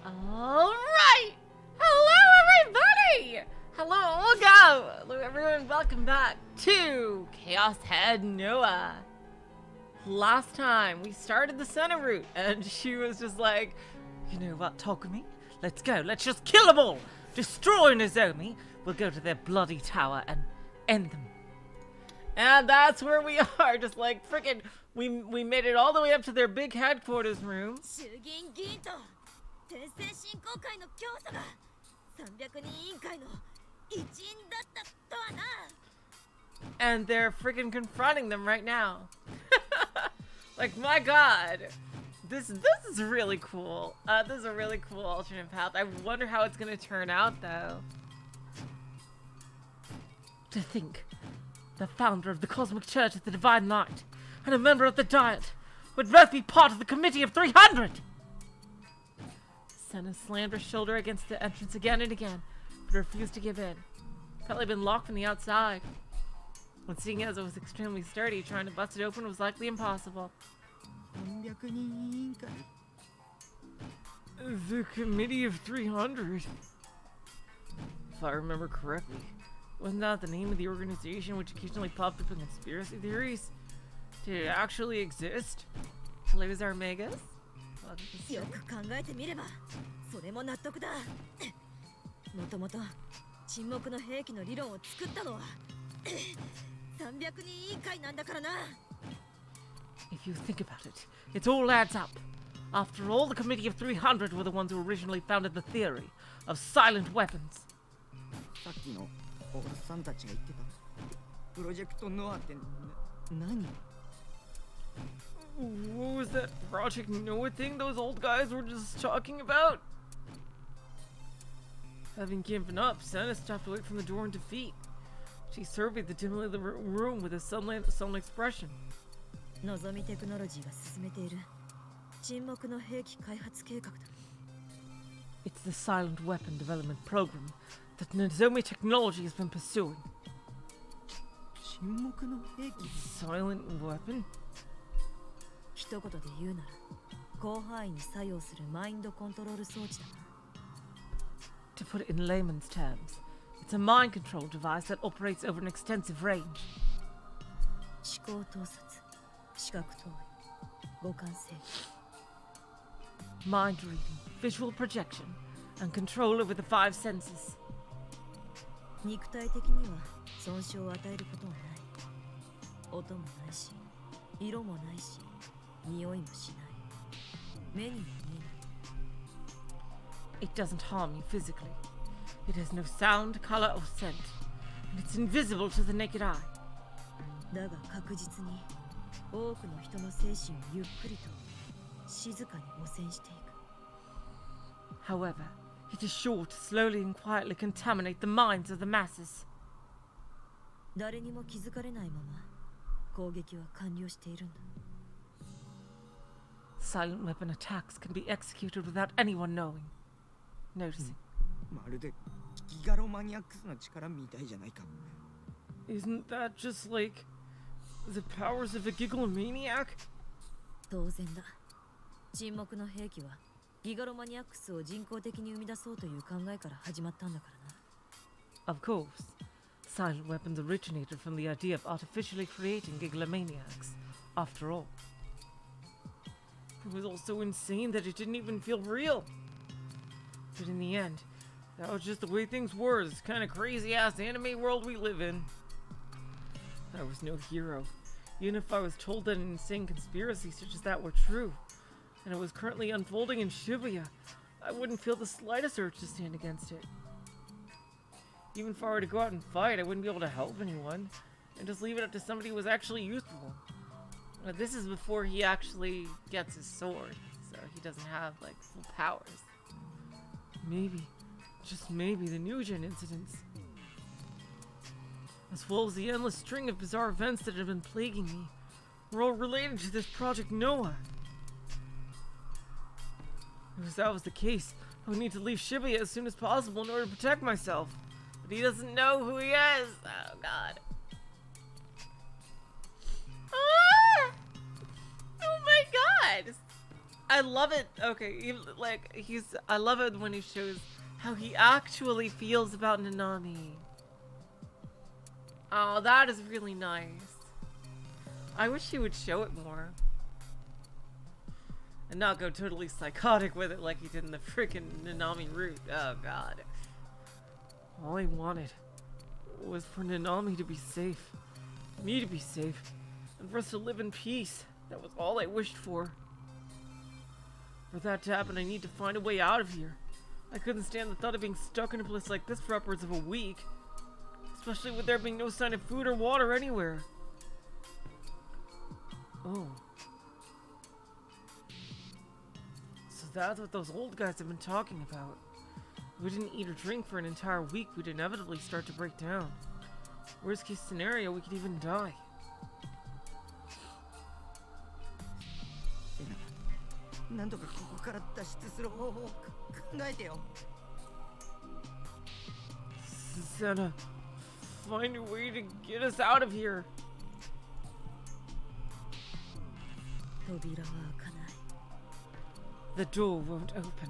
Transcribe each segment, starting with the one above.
Alright! Hello, everybody! Hello, Olga! Hello, everyone, welcome back to Chaos Head NoaH. Last time, we started the Sena route, and she was just like, you know what, Takumi? Let's go, let's just kill them all! Destroy Nozomi! We'll go to their bloody tower and end them. And that's where we are, just like freaking, we made it all the way up to their big headquarters room. And they're freaking confronting them right now. Like, my god. This is really cool. This is a really cool alternate path. I wonder how it's gonna turn out, though. To think, the founder of the Cosmic Church of the Divine Light and a member of the Diet would both be part of the Committee of 300! Sena slammed her shoulder against the entrance again and again, but refused to give in. Felt like been locked from the outside. When seeing as it was extremely sturdy, trying to bust it open was likely impossible. The Committee of 300? If I remember correctly, wasn't that the name of the organization which occasionally popped up in conspiracy theories? Did it actually exist? Hello, Zarmegas? If you think about it, it all adds up. After all, the Committee of 300 were the ones who originally founded the theory of silent weapons. What was that Project NoaH thing those old guys were just talking about? Having given up, Sena stepped away from the door in defeat. She surveyed the dimly lit room with a sullen expression. Nozomi Technology It's the silent weapon development program that Nozomi Technology has been pursuing. Silent weapon? To put it in layman's terms, it's a mind control device that operates over an extensive range. Mind reading, visual projection, and control over the 5 senses. It doesn't harm you physically. It has no sound, color, or scent, and it's invisible to the naked eye. However, it is sure to slowly and quietly contaminate the minds of the masses. Silent weapon attacks can be executed without anyone knowing, noticing. Isn't that just like the powers of a gigalomaniac? Of course, silent weapons originated from the idea of artificially creating gigalomaniacs, after all. It was all so insane that it didn't even feel real. But in the end, that was just the way things were. This kind of crazy-ass anime world we live in. I was no hero, even if I was told that an insane conspiracy such as that were true, and it was currently unfolding in Shibuya, I wouldn't feel the slightest urge to stand against it. Even if I were to go out and fight, I wouldn't be able to help anyone, and just leave it up to somebody who was actually useful. This is before he actually gets his sword, so he doesn't have, like, full powers. Maybe, just maybe, the New Gen incidents, as well as the endless string of bizarre events that have been plaguing me, were all related to this Project NoaH. If that was the case, I would need to leave Shibuya as soon as possible in order to protect myself. But he doesn't know who he is. Oh god. Ah! Oh my god! I love it. Okay, I love it when he shows how he actually feels about Nanami. Oh, that is really nice. I wish he would show it more. And not go totally psychotic with it like he did in the freaking Nanami route. Oh god. All I wanted was for Nanami to be safe. Me to be safe. And for us to live in peace. That was all I wished for. For that to happen, I need to find a way out of here. I couldn't stand the thought of being stuck in a place like this for upwards of a week. Especially with there being no sign of food or water anywhere. Oh. So that's what those old guys have been talking about. If we didn't eat or drink for an entire week, we'd inevitably start to break down. Worst case scenario, we could even die. Sena, find a way to get us out of here. The door won't open.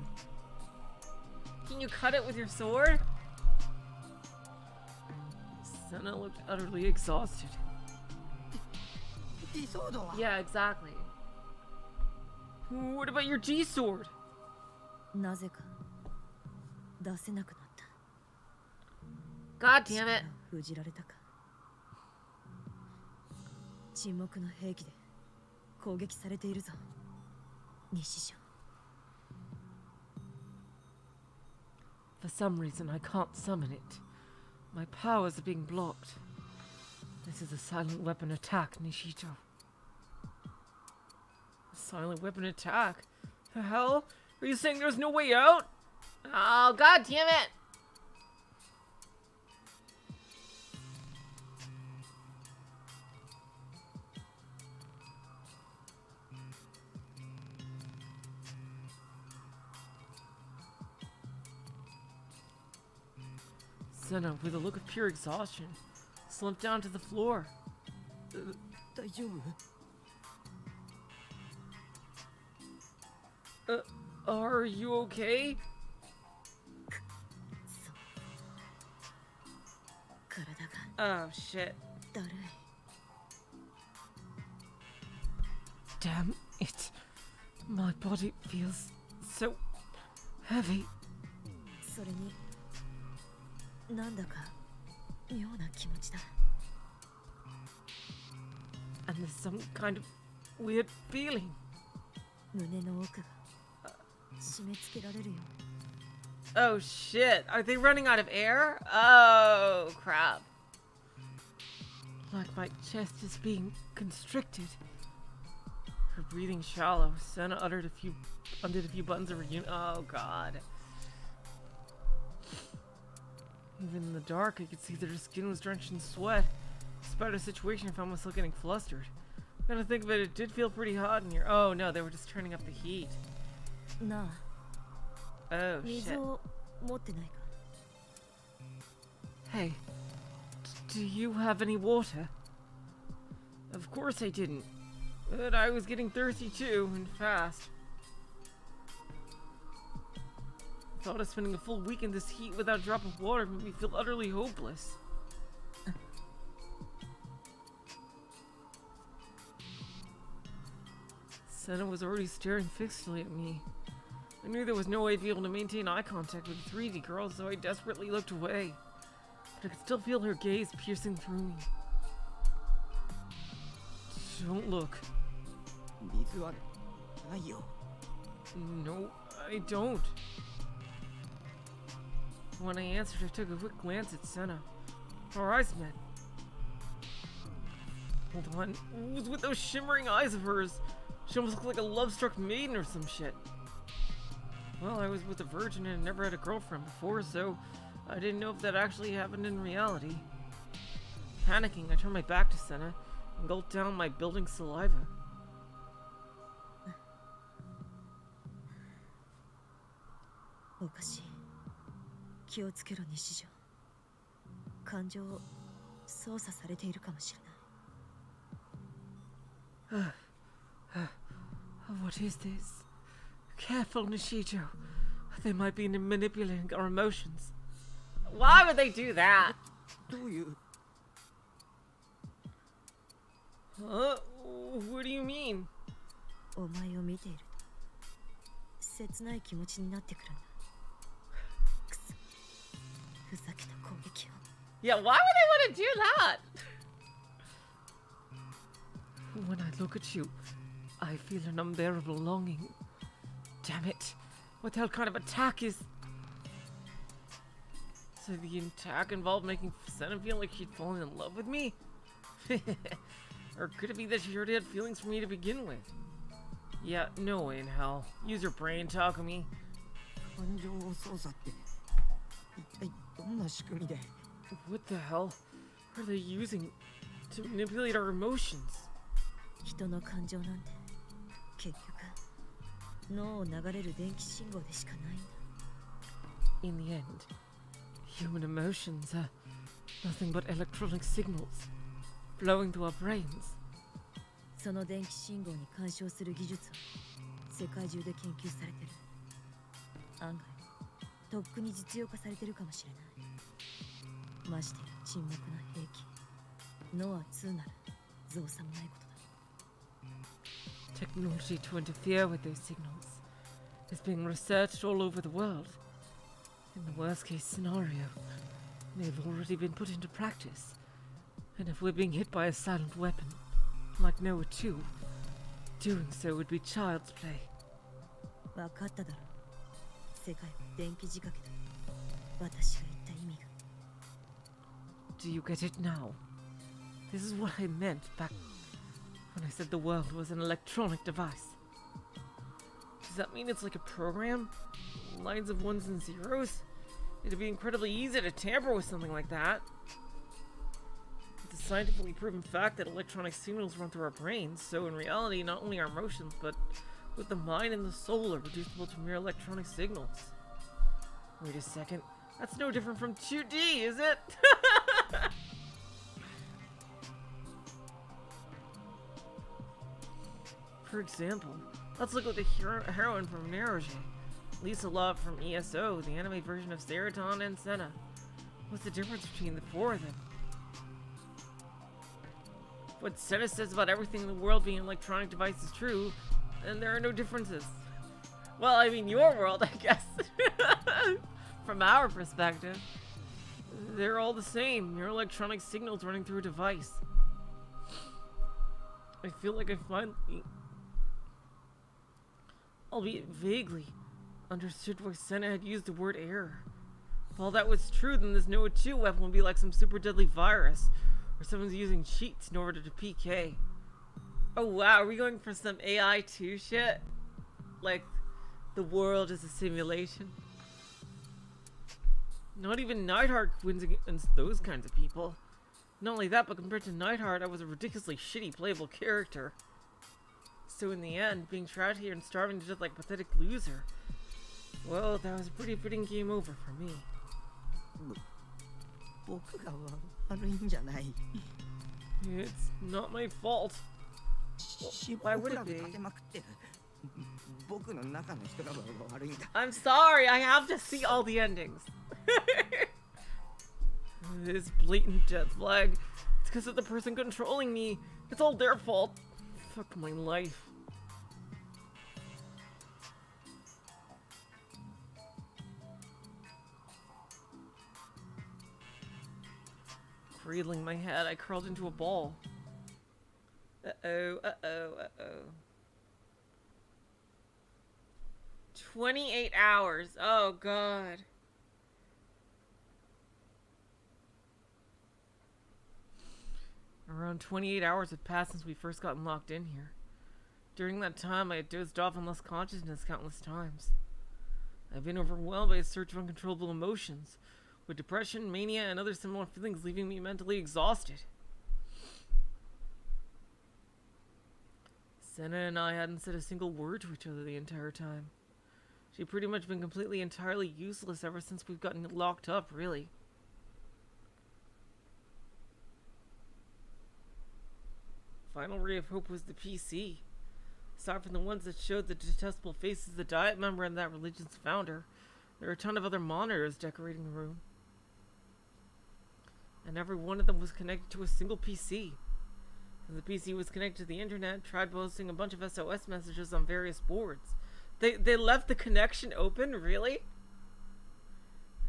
Can you cut it with your sword? Sena looked utterly exhausted. Yeah, exactly. What about your G-sword? God damn it. For some reason, I can't summon it. My powers are being blocked. This is a silent weapon attack, Nishito. A silent weapon attack? The hell? Are you saying there's no way out? Oh, god damn it! Sena, with a look of pure exhaustion, slumped down to the floor. Are you okay? Oh, shit. Damn it. My body feels so heavy. And there's some kind of weird feeling. Oh shit, are they running out of air? Oh crap. Like my chest is being constricted. Her breathing shallow. Sena undid a few buttons of her unit. Oh god. Even in the dark, I could see that her skin was drenched in sweat. Despite her situation, I found myself getting flustered. Now to think of it, it did feel pretty hot in here. Oh no, they were just turning up the heat. Oh shit. Hey, do you have any water? Of course I didn't. But I was getting thirsty too, and fast. Thought of spending a full week in this heat without a drop of water made me feel utterly hopeless. Sena was already staring fixedly at me. I knew there was no way to be able to maintain eye contact with a 3D girl, so I desperately looked away. But I could still feel her gaze piercing through me. Don't look. No, I don't. When I answered, I took a quick glance at Sena. Our eyes met. Hold on, what was with those shimmering eyes of hers? She almost looked like a love-struck maiden or some shit. Well, I was with a virgin and never had a girlfriend before, so I didn't know if that actually happened in reality. Panicking, I turned my back to Sena and gulped down my building saliva. What is this? Careful, Nishijo. They might be manipulating our emotions. Why would they do that? どういう Huh? What do you mean? お前を見ていると切ない気持ちになってくるんだ。くそ、ふざけた攻撃を。 Yeah, why would they want to do that? When I look at you, I feel an unbearable longing. Damn it. What the hell kind of attack is... So the attack involved making Sena feel like she'd fallen in love with me? Or could it be that she already had feelings for me to begin with? Yeah, no way in hell. Use your brain, Takumi. 感情を操作って一体どんな仕組みで What the hell are they using to manipulate our emotions? 人の感情なんて結局脳を流れる電気信号でしかないんだ。 In the end, human emotions are nothing but electronic signals flowing through our brains. その電気信号に干渉する技術は世界中で研究されてる。案外とっくに実用化されてるかもしれない。ましてや沈黙な兵器ノア2なら造作もないことだ。 Technology to interfere with those signals is being researched all over the world. In the worst case scenario, they've already been put into practice. And if we're being hit by a silent weapon, like NoaH 2, doing so would be child's play. 分かっただろう。世界は電気仕掛けだ。私が言った意味が。 Do you get it now? This is what I meant back when I said the world was an electronic device. Does that mean it's like a program? Lines of ones and zeros? It'd be incredibly easy to tamper with something like that. It's a scientifically proven fact that electronic signals run through our brains, so in reality, not only our emotions, but with the mind and the soul are reducible to mere electronic signals. Wait a second. That's no different from 2D, is it? For example, let's look at the heroine from NoaH, Lisa Love from ESO, the anime version of Seraton and Sena. What's the difference between the four of them? What Sena says about everything in the world being an electronic device is true, and there are no differences. Well, I mean, your world, I guess. From our perspective, they're all the same. Your electronic signals running through a device. I feel like I finally, albeit vaguely, understood why Sena had used the word error. If all that was true, then this NoaH 2 weapon would be like some super deadly virus, or someone's using cheats in order to PK. Oh wow, are we going for some AI 2 shit? Like, the world is a simulation? Not even Neidhart wins against those kinds of people. Not only that, but compared to Neidhart, I was a ridiculously shitty playable character. So in the end, being trapped here and starving to death like a pathetic loser, well, that was a pretty fitting game over for me. 僕が悪いんじゃない It's not my fault. 死 Why 亡 would ク it ラブ be? 立てまくってる僕の中の人が悪いんだ I'm sorry, I have to see all the endings. This blatant death flag. It's because of the person controlling me. It's all their fault. Fuck my life. Cradling my head, I curled into a ball. Uh-oh, uh-oh, uh-oh. 28 hours. Oh, God. Around 28 hours had passed since we first gotten locked in here. During that time, I had dozed off and lost consciousness countless times. I've been overwhelmed by a surge of uncontrollable emotions, with depression, mania, and other similar feelings leaving me mentally exhausted. Sena and I hadn't said a single word to each other the entire time. She'd pretty much been completely entirely useless ever since we've gotten locked up, really. Final ray of hope was the PC. Aside from the ones that showed the detestable faces of the Diet member and that religion's founder, there were a ton of other monitors decorating the room. And every one of them was connected to a single PC. And the PC was connected to the internet, tried posting a bunch of SOS messages on various boards. They left the connection open? Really?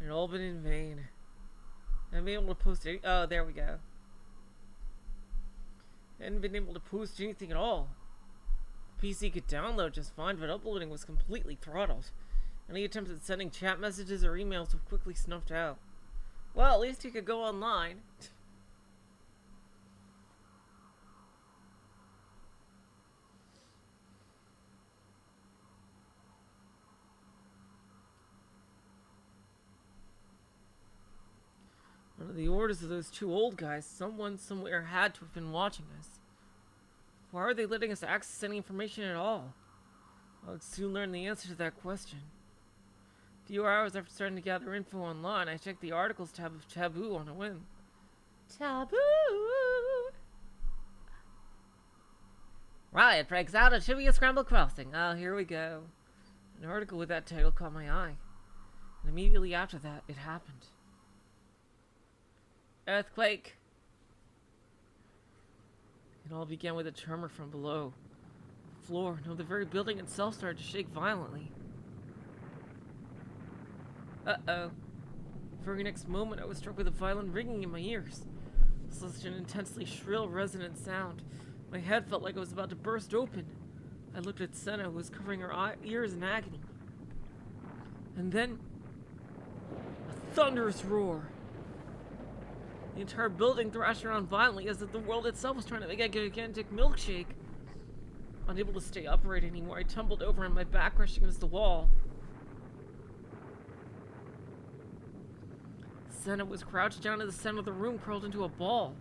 And it all been in vain. I haven't been able to post any— oh, there we go. I hadn't been able to post anything at all. The PC could download just fine, but uploading was completely throttled. Any attempts at sending chat messages or emails were quickly snuffed out. Well, at least you could go online. One of the orders of those two old guys, someone somewhere had to have been watching us. Why are they letting us access any information at all? I'll soon learn the answer to that question. A few hours after starting to gather info online, I checked the articles tab of Taboo on a whim. Taboo! Riot breaks out at Shibuya Scramble Crossing. Oh, here we go. An article with that title caught my eye. And immediately after that, it happened. Earthquake! It all began with a tremor from below. The floor, no, the very building itself started to shake violently. Uh-oh. The very next moment, I was struck with a violent ringing in my ears. Such an intensely shrill, resonant sound. My head felt like it was about to burst open. I looked at Sena, who was covering her ears in agony. And then, a thunderous roar. The entire building thrashed around violently as if the world itself was trying to make a gigantic milkshake. Unable to stay upright anymore, I tumbled over and my back crashed against the wall. Sena was crouched down in the center of the room, curled into a ball.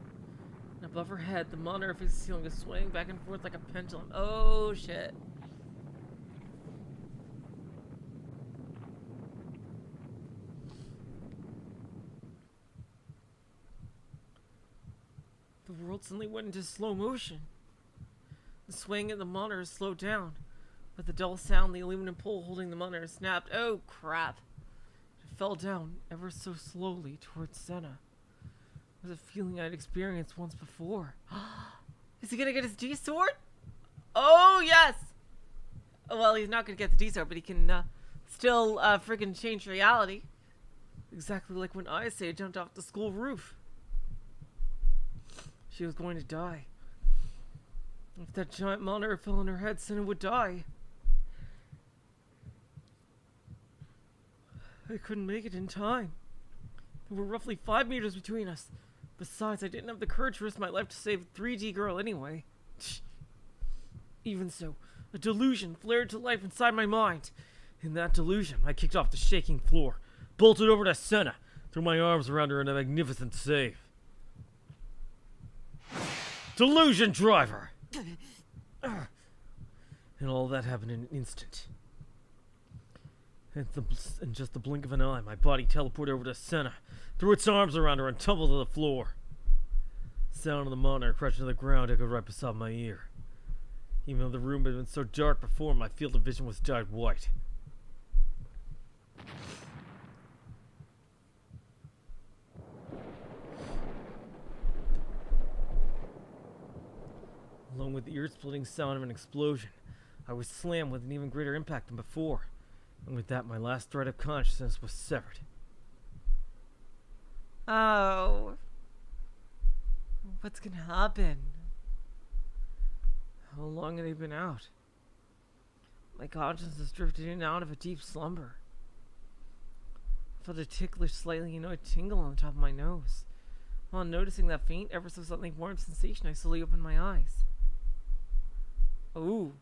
And above her head, the monitor facing the ceiling was swaying back and forth like a pendulum. Oh, shit. The world suddenly went into slow motion. The swaying of the monitor slowed down. With the dull sound, the aluminum pole holding the monitor snapped. Oh, crap. It fell down ever so slowly towards Sena. It was a feeling I'd experienced once before. Is he gonna get his D-sword? Oh, yes! Oh, well, he's not gonna get the D-sword, but he can still friggin' change reality. Exactly like when Ayase jumped off the school roof. She was going to die. If that giant monitor fell on her head, Sena would die. I couldn't make it in time. There were roughly 5 meters between us. Besides, I didn't have the courage to risk my life to save a 3D girl anyway. Even so, a delusion flared to life inside my mind. In that delusion, I kicked off the shaking floor, bolted over to Sena, threw my arms around her in a magnificent save. Delusion driver! And all that happened in an instant. In just the blink of an eye, my body teleported over to Sena, threw its arms around her, and tumbled to the floor. The sound of the monitor crashing to the ground echoed right beside my ear. Even though the room had been so dark before, my field of vision was dyed white. Along with the ear-splitting sound of an explosion, I was slammed with an even greater impact than before. And with that, my last thread of consciousness was severed. Oh. What's gonna happen? How long had I been out? My consciousness drifted in and out of a deep slumber. I felt a ticklish, slightly annoyed tingle on the top of my nose. While noticing that faint, ever so slightly warm sensation, I slowly opened my eyes. Ooh.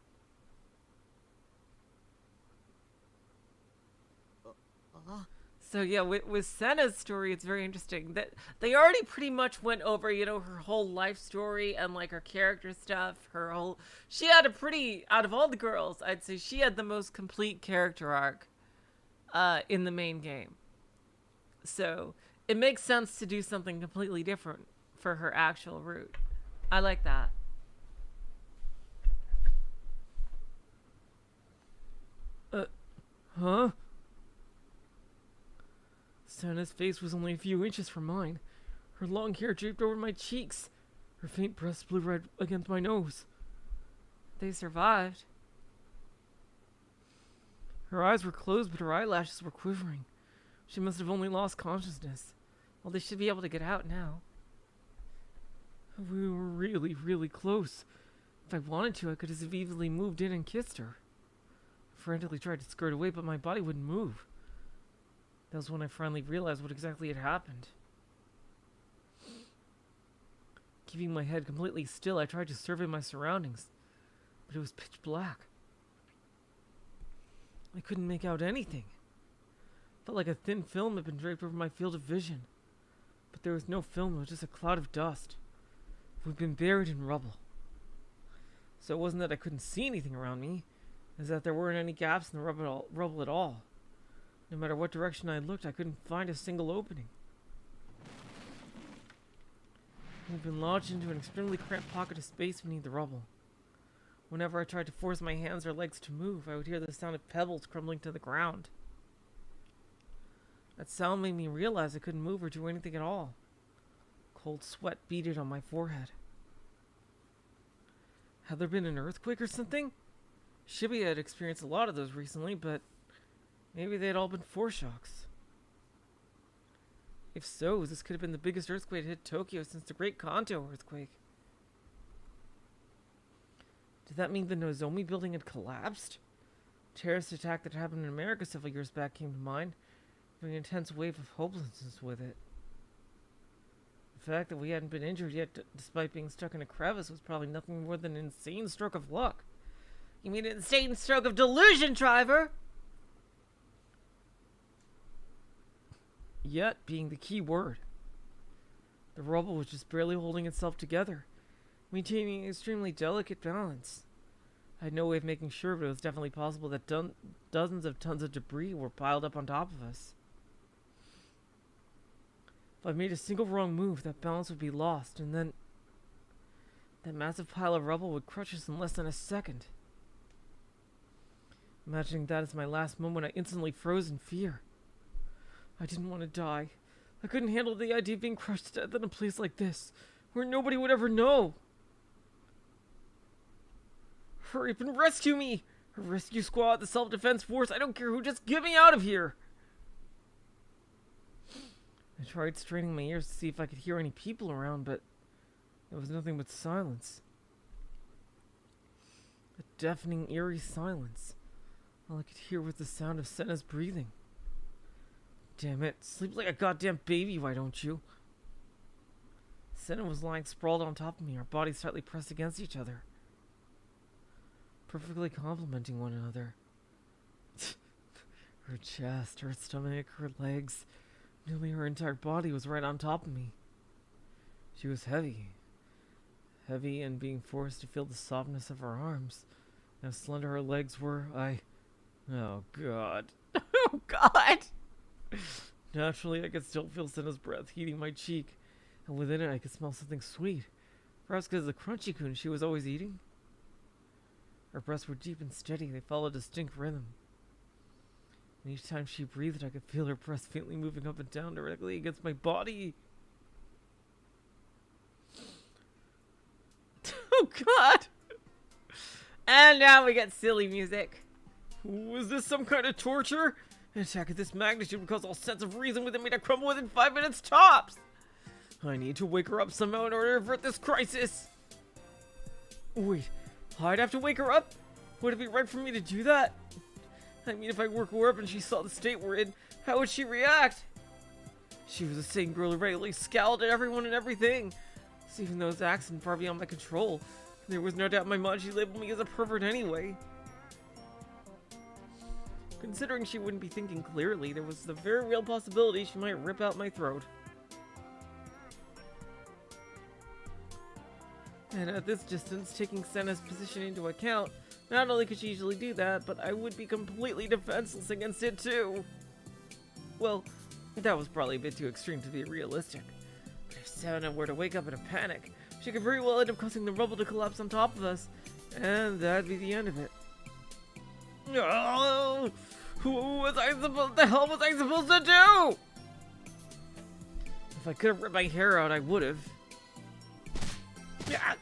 So yeah, with Sena's story, it's very interesting that they already pretty much went over, you know, her whole life story and like her character stuff, she had a pretty, out of all the girls, I'd say she had the most complete character arc in the main game. So it makes sense to do something completely different for her actual route. I like that. Huh? Sena's face was only a few inches from mine. Her long hair draped over my cheeks. Her faint breasts blew right against my nose. They survived. Her eyes were closed, but her eyelashes were quivering. She must have only lost consciousness. Well, they should be able to get out now. We were really, really close. If I wanted to, I could have easily moved in and kissed her. I frantically tried to skirt away, but my body wouldn't move. That was when I finally realized what exactly had happened. Keeping my head completely still, I tried to survey my surroundings, but it was pitch black. I couldn't make out anything. Felt like a thin film had been draped over my field of vision. But there was no film, it was just a cloud of dust. We'd been buried in rubble. So it wasn't that I couldn't see anything around me, it was that there weren't any gaps in the rubble at all. No matter what direction I looked, I couldn't find a single opening. We'd been lodged into an extremely cramped pocket of space beneath the rubble. Whenever I tried to force my hands or legs to move, I would hear the sound of pebbles crumbling to the ground. That sound made me realize I couldn't move or do anything at all. Cold sweat beaded on my forehead. Had there been an earthquake or something? Shibuya had experienced a lot of those recently, but maybe they had all been foreshocks. If so, this could have been the biggest earthquake to hit Tokyo since the Great Kanto earthquake. Did that mean the Nozomi building had collapsed? A terrorist attack that happened in America several years back came to mind, bringing an intense wave of hopelessness with it. The fact that we hadn't been injured yet, despite being stuck in a crevice, was probably nothing more than an insane stroke of luck. You mean an insane stroke of delusion, driver? Yet being the key word. The rubble was just barely holding itself together, maintaining an extremely delicate balance. I had no way of making sure, but it was definitely possible that dozens of tons of debris were piled up on top of us. If I made a single wrong move, that balance would be lost, and then that massive pile of rubble would crush us in less than a second. Imagining that as my last moment, I instantly froze in fear. I didn't want to die. I couldn't handle the idea of being crushed to death in a place like this, where nobody would ever know. Hurry up and rescue me! A rescue squad, the self-defense force, I don't care who, just get me out of here! I tried straining my ears to see if I could hear any people around, but there was nothing but silence. A deafening, eerie silence. All I could hear was the sound of Sena's breathing. Damn it, sleep like a goddamn baby, why don't you? Sena was lying sprawled on top of me, our bodies tightly pressed against each other, perfectly complementing one another. Her chest, her stomach, her legs, nearly her entire body was right on top of me. She was heavy. Heavy and being forced to feel the softness of her arms. How slender her legs were, oh god. Oh god! Naturally, I could still feel Sena's breath heating my cheek, and within it I could smell something sweet. Perhaps because of the crunchy-kun she was always eating? Her breaths were deep and steady, they followed a distinct rhythm. And each time she breathed, I could feel her breath faintly moving up and down directly against my body. Oh god! And now we get silly music. Was this some kind of torture? An attack of this magnitude would cause all sense of reason within me to crumble within 5 minutes tops! I need to wake her up somehow in order to avert this crisis! Wait, I'd have to wake her up? Would it be right for me to do that? I mean, if I woke her up and she saw the state we're in, how would she react? She was the same girl who regularly scowled at everyone and everything. So even though it's acts and far beyond my control, there was no doubt in my mind she labeled me as a pervert anyway. Considering she wouldn't be thinking clearly, there was the very real possibility she might rip out my throat. And at this distance, taking Sena's position into account, not only could she easily do that, but I would be completely defenseless against it too. Well, that was probably a bit too extreme to be realistic. But if Sena were to wake up in a panic, she could very well end up causing the rubble to collapse on top of us, and that'd be the end of it. Oh, What the hell was I supposed to do? If I could have ripped my hair out, I would have. Yeah.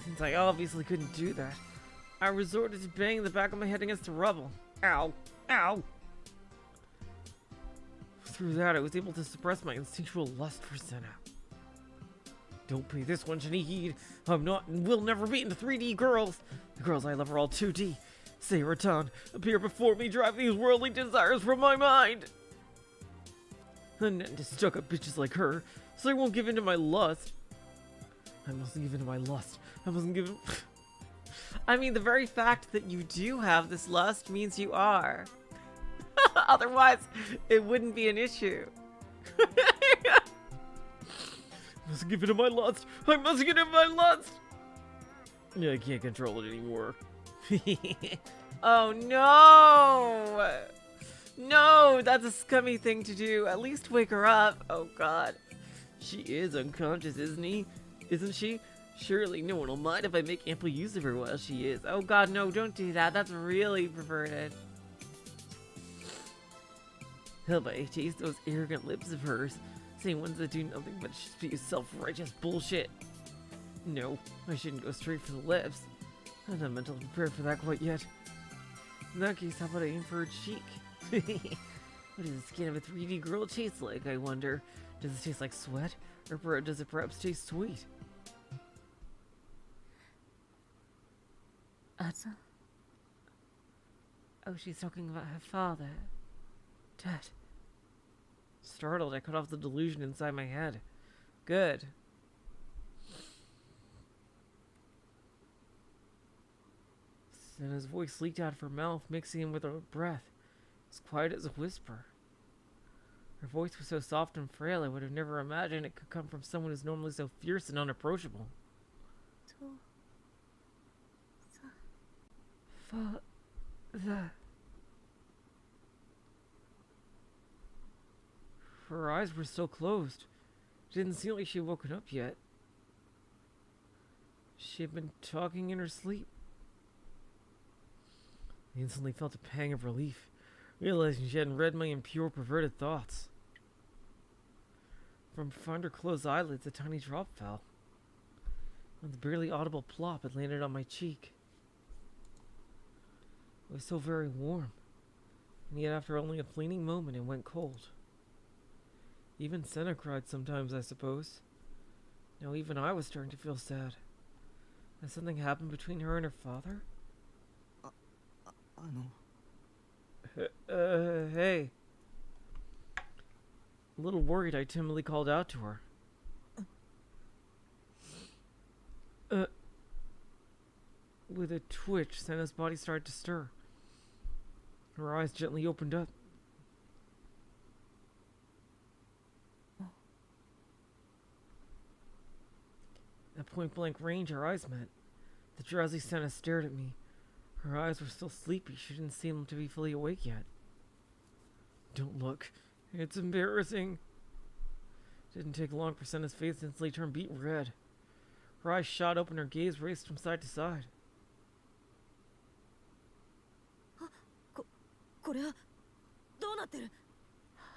Since I obviously couldn't do that, I resorted to banging the back of my head against the rubble. Ow. Ow. Through that, I was able to suppress my instinctual lust for Sena. Don't pay this one any heed. I'm not and will never be into 3D girls. The girls I love are all 2D. Say Ratan, appear before me, drive these worldly desires from my mind. I'm not into stuck-up bitches like her, so I won't give in to my lust. I mustn't give in to my lust. I mustn't give in... I mean, the very fact that you do have this lust means you are. Otherwise, it wouldn't be an issue. I must give in to my lust. I must give in to my lust. Yeah, I can't control it anymore. Oh no! No, that's a scummy thing to do. At least wake her up. Oh god. She is unconscious, isn't she? Surely no one will mind if I make ample use of her while she is. Oh god, no, don't do that. That's really perverted. Hell, I taste those arrogant lips of hers. Same ones that do nothing but spew self-righteous bullshit. No, I shouldn't go straight for the lips. I'm not mentally prepared for that quite yet. In that case, how about I aim for her cheek? What does the skin of a 3D girl taste like, I wonder? Does it taste like sweat? Or does it perhaps taste sweet? Oh, she's talking about her father. Dad. Startled, I cut off the delusion inside my head. Good. Sena's voice leaked out of her mouth, mixing in with her breath. As quiet as a whisper. Her voice was so soft and frail, I would have never imagined it could come from someone who's normally so fierce and unapproachable. Father. Her eyes were still closed. It didn't seem like she had woken up yet. She had been talking in her sleep. I instantly felt a pang of relief, realizing she hadn't read my impure, perverted thoughts. From behind her closed eyelids, a tiny drop fell. With a barely audible plop, it landed on my cheek. It was so very warm, and yet after only a fleeting moment, it went cold. Even Sena cried sometimes, I suppose. Now even I was starting to feel sad. Has something happened between her and her father? Hey. A little worried, I timidly called out to her. With a twitch, Sena's body started to stir. Her eyes gently opened up. At point-blank range, our eyes met. The drowsy Sena stared at me. Her eyes were still sleepy. She didn't seem to be fully awake yet. Don't look. It's embarrassing. Didn't take long for Sena's face to instantly turn beet red. Her eyes shot open, her gaze raced from side to side.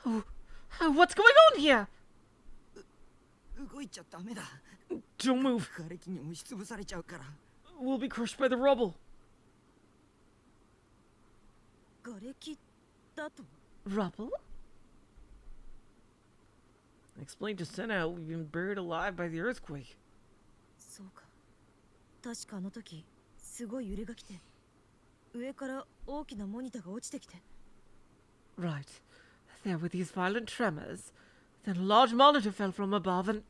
Oh, what's going on here? Don't move. We'll be crushed by the rubble. Rubble? I explained to Sena how we've been buried alive by the earthquake. Right. There were these violent tremors. Then a large monitor fell from above and...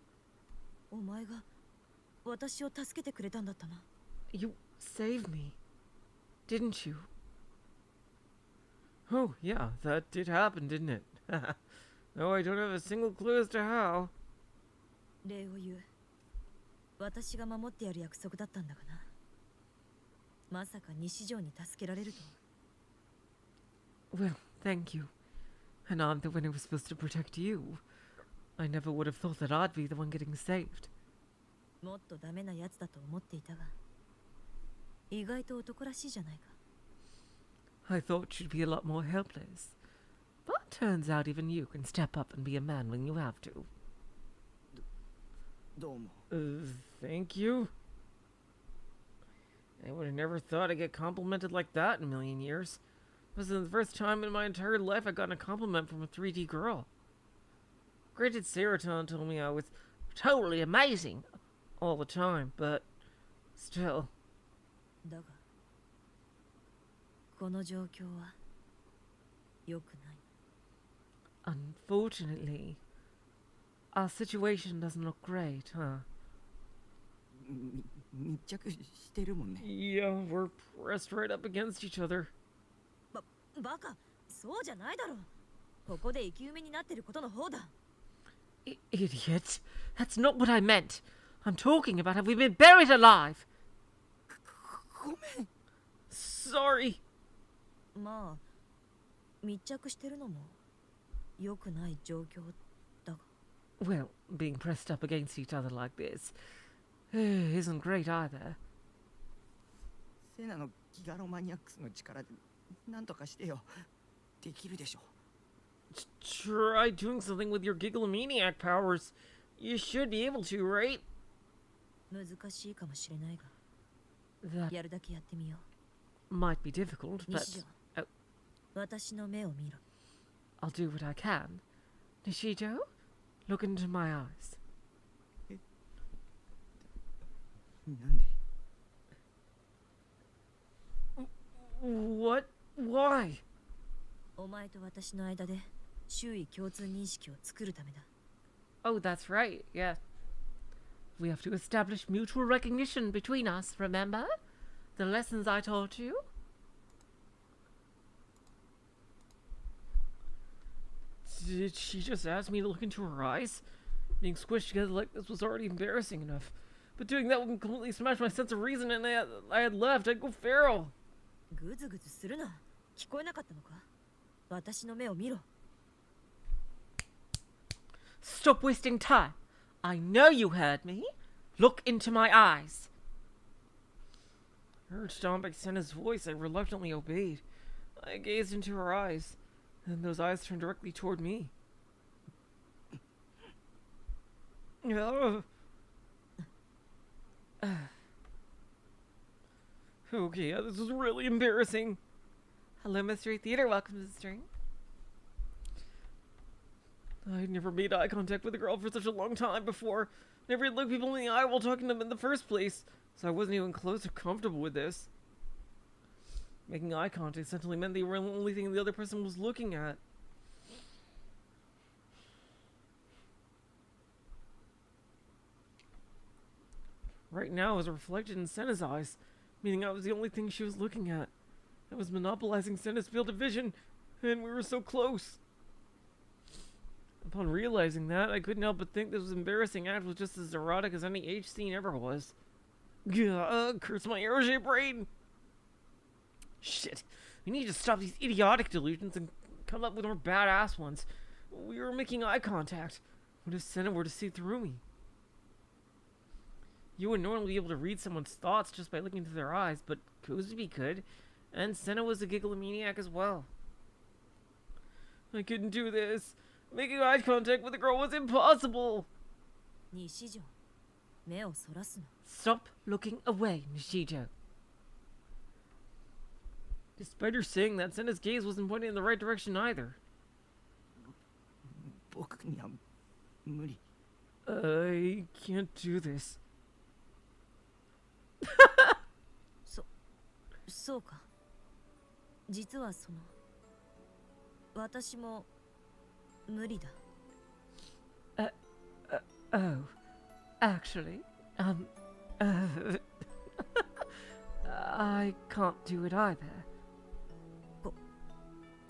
You saved me, didn't you? Oh, yeah, that did happen, didn't it? No, I don't have a single clue as to how. Well, thank you. And I'm the one who was supposed to protect you. I never would have thought that I'd be the one getting saved. I thought you'd be a lot more helpless. But turns out even you can step up and be a man when you have to. どうも。 Thank you. I would have never thought I'd get complimented like that in a million years. This was the first time in my entire life I got a compliment from a 3D girl. Granted, Seroton told me I was totally amazing all the time, but still. だがこの状況は良くない。 Unfortunately, our situation doesn't look great, huh? 密着してるもんね。 Yeah, we're pressed right up against each other. バカ、そうじゃないだろう。ここで生き埋めになってることの方だ。Idiot! That's not what I meant. I'm talking about have we been buried alive? ごめん。 Sorry. まあ密着してるのも良くない状況だが。 Well, being pressed up against each other like this isn't great either. セナのギガロマニアックスの力でなんとかしてよ。できるでしょ。 Try doing something with your Gigalomaniac powers. You should be able to, right? 難しいかもしれないが、 That やるだけやってみよ might be difficult, う。 but 西条、私の目を見ろ。 I'll do what I can. Nishijo, look into my eyes. なんで What? Why? お前と私の間で周囲共通認識を作るためだ。 Oh, that's right, yeah. We have to establish mutual recognition between us, remember? The lessons I taught you? Did she just ask me to look into her eyes? Being squished together like this was already embarrassing enough. But doing that would completely smash my sense of reason and I had left. I'd go feral. ぐずぐずするな。聞こえなかったのか？私の目を見ろ。 Stop wasting time. I know you heard me. Look into my eyes. Urged on by Sena's voice, I reluctantly obeyed. I gazed into her eyes, and those eyes turned directly toward me. Okay, this was really embarrassing. Hello, Mystery Theater. Welcome to the stream. I'd never made eye contact with a girl for such a long time before. Never had looked people in the eye while talking to them in the first place, so I wasn't even close or comfortable with this. Making eye contact essentially meant they were the only thing the other person was looking at. Right now, I was reflected in Sena's eyes, meaning I was the only thing she was looking at. I was monopolizing Sena's field of vision, and we were so close. Upon realizing that, I couldn't help but think this embarrassing act was just as erotic as any H scene ever was. Curse my arrow-shaped brain! Shit, we need to stop these idiotic delusions and come up with more badass ones. We were making eye contact. What if Sena were to see through me? You would normally be able to read someone's thoughts just by looking into their eyes, but Kozubi could, and Sena was a Gigalomaniac as well. I couldn't do this. Making eye contact with a girl was impossible. 西条、目をそらすな。 Stop looking away, Nishijo. Despite her saying that, Sena's gaze wasn't pointing in the right direction either. 僕には無理。 I can't do this. そうか。実はその私も無理だ。Oh, actually, I can't do it either.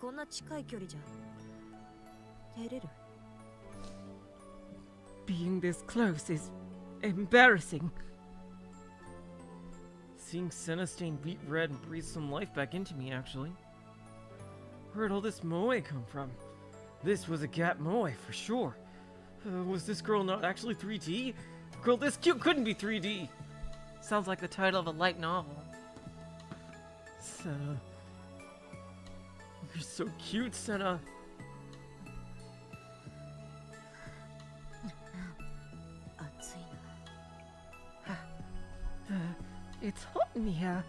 こんな近い距離じゃ照れる。 Being this close is embarrassing. Seeing Sena stain beet red and breathe some life back into me, actually. Where'd all this moe come from? This was a Gap moe for sure. Was this girl not actually 3D? Girl this cute couldn't be 3D. Sounds like the title of a light novel. So, You're so cute, Sena. It's hot in here.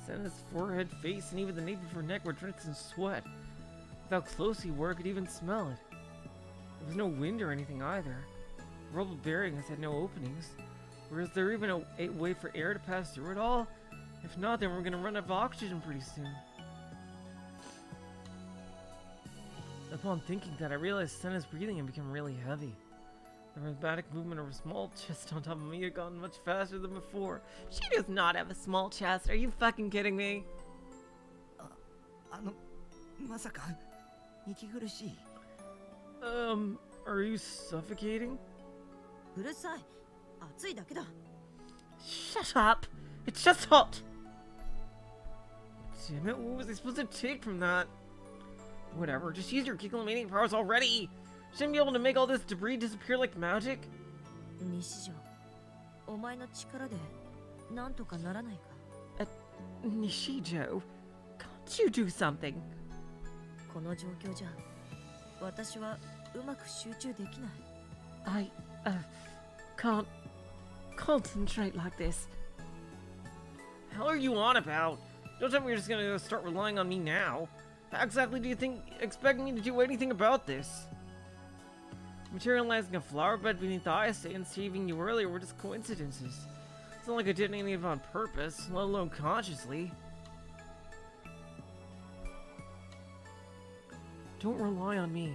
Sena's forehead, face, and even the nape of her neck were drenched in sweat. With how close he were, I could even smell it. There was no wind or anything either. The rubble bearings had no openings. Or is there even a way for air to pass through it all? If not, then we're gonna run out of oxygen pretty soon. Upon thinking that, I realized Sena's breathing had become really heavy. The rhythmic movement of her small chest on top of me had gone much faster than before. She does not have a small chest. Are you fucking kidding me? まさか息苦しい。Are you suffocating? うるさい。暑いだけだ。Shut up! It's just hot! Damn it, what was I supposed to take from that? Whatever, just use your Kikulating powers already! Shouldn't be able to make all this debris disappear like magic? 西条、お前の力でなんとかならないか。Nishijo, can't you do something? この状況じゃ、私はうまく集中できない。I can't concentrate like this. How are you on about? Don't tell me you're just gonna start relying on me now. How exactly do you expect me to do anything about this? Materializing a flower bed beneath the ice and saving you earlier were just coincidences. It's not like I did any of it on purpose, let alone consciously. Don't rely on me.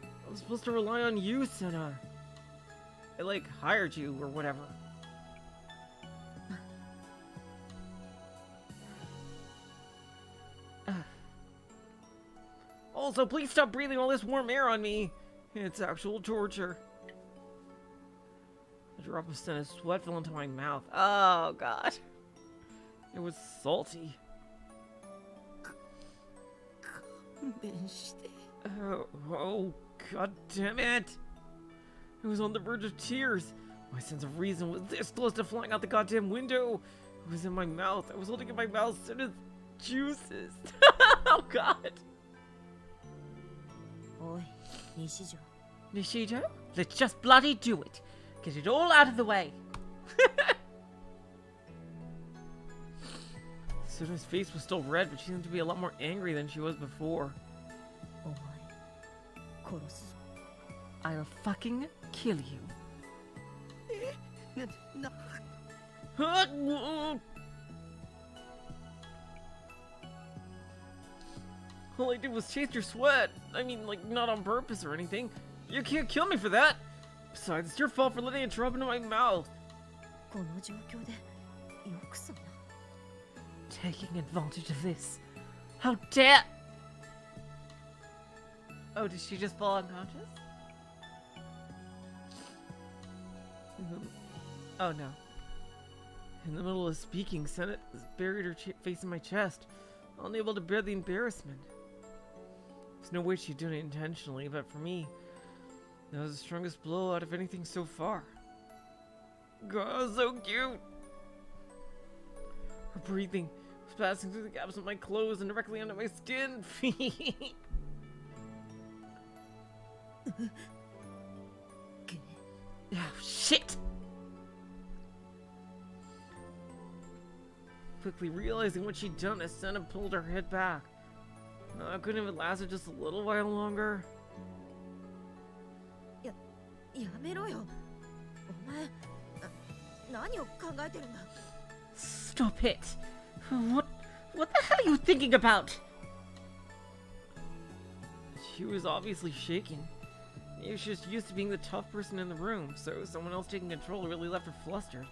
I was supposed to rely on you, Sena. I, like, hired you or whatever. Also, please stop breathing all this warm air on me. It's actual torture. A drop of Sena's sweat fell into my mouth. Oh, God. It was salty. Oh, God damn it. I was on the verge of tears. My sense of reason was this close to flying out the goddamn window. It was in my mouth. I was holding in my mouth Sena's juices. Oh, God. Oi, Nishijo. Nishijo, let's just bloody do it. Get it all out of the way. Sena's face was still red, but she seemed to be a lot more angry than she was before. I'll fucking kill you. All I did was chase your sweat. I mean, like, not on purpose or anything. You can't kill me for that. Besides, it's your fault for letting it drop into my mouth. Taking advantage of this. How dare... Oh, did she just fall unconscious? Oh, no. In the middle of speaking, Sena buried her face in my chest, unable to bear the embarrassment. There's no way she'd done it intentionally, but for me, that was the strongest blow out of anything so far. God, so cute! Her breathing was passing through the gaps of my clothes and directly under my skin. Oh, shit! Quickly realizing what she'd done, Sena pulled her head back. I couldn't have lasted just a little while longer. Stop it! What the hell are you thinking about? She was obviously shaking. Maybe she was used to being the tough person in the room, so someone else taking control really left her flustered.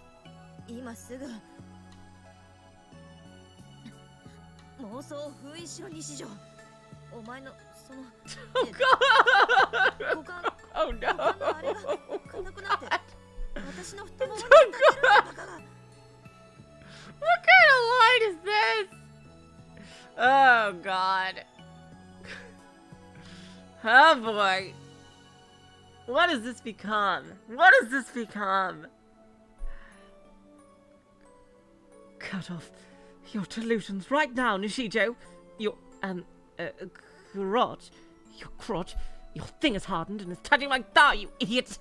Oh God! Oh no! What kind of line is this? Oh God! Oh boy! What has this become? What has this become? Cut off your delusions right now, Nishijo. Your, crotch? Your crotch? Your thing is hardened and is touching my thigh, you idiot!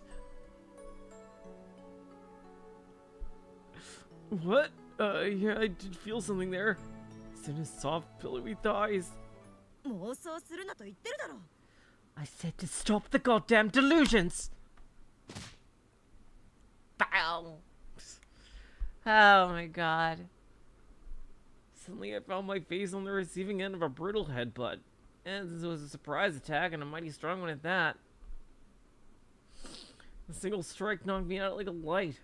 What? Yeah, I did feel something there. Sena's soft, pillowy thighs. 妄想するなと言ってるだろ。 I said to stop the goddamn delusions! Bow! Oh my god. Suddenly I found my face on the receiving end of a brutal headbutt. And this was a surprise attack, and a mighty strong one at that. A single strike knocked me out like a light.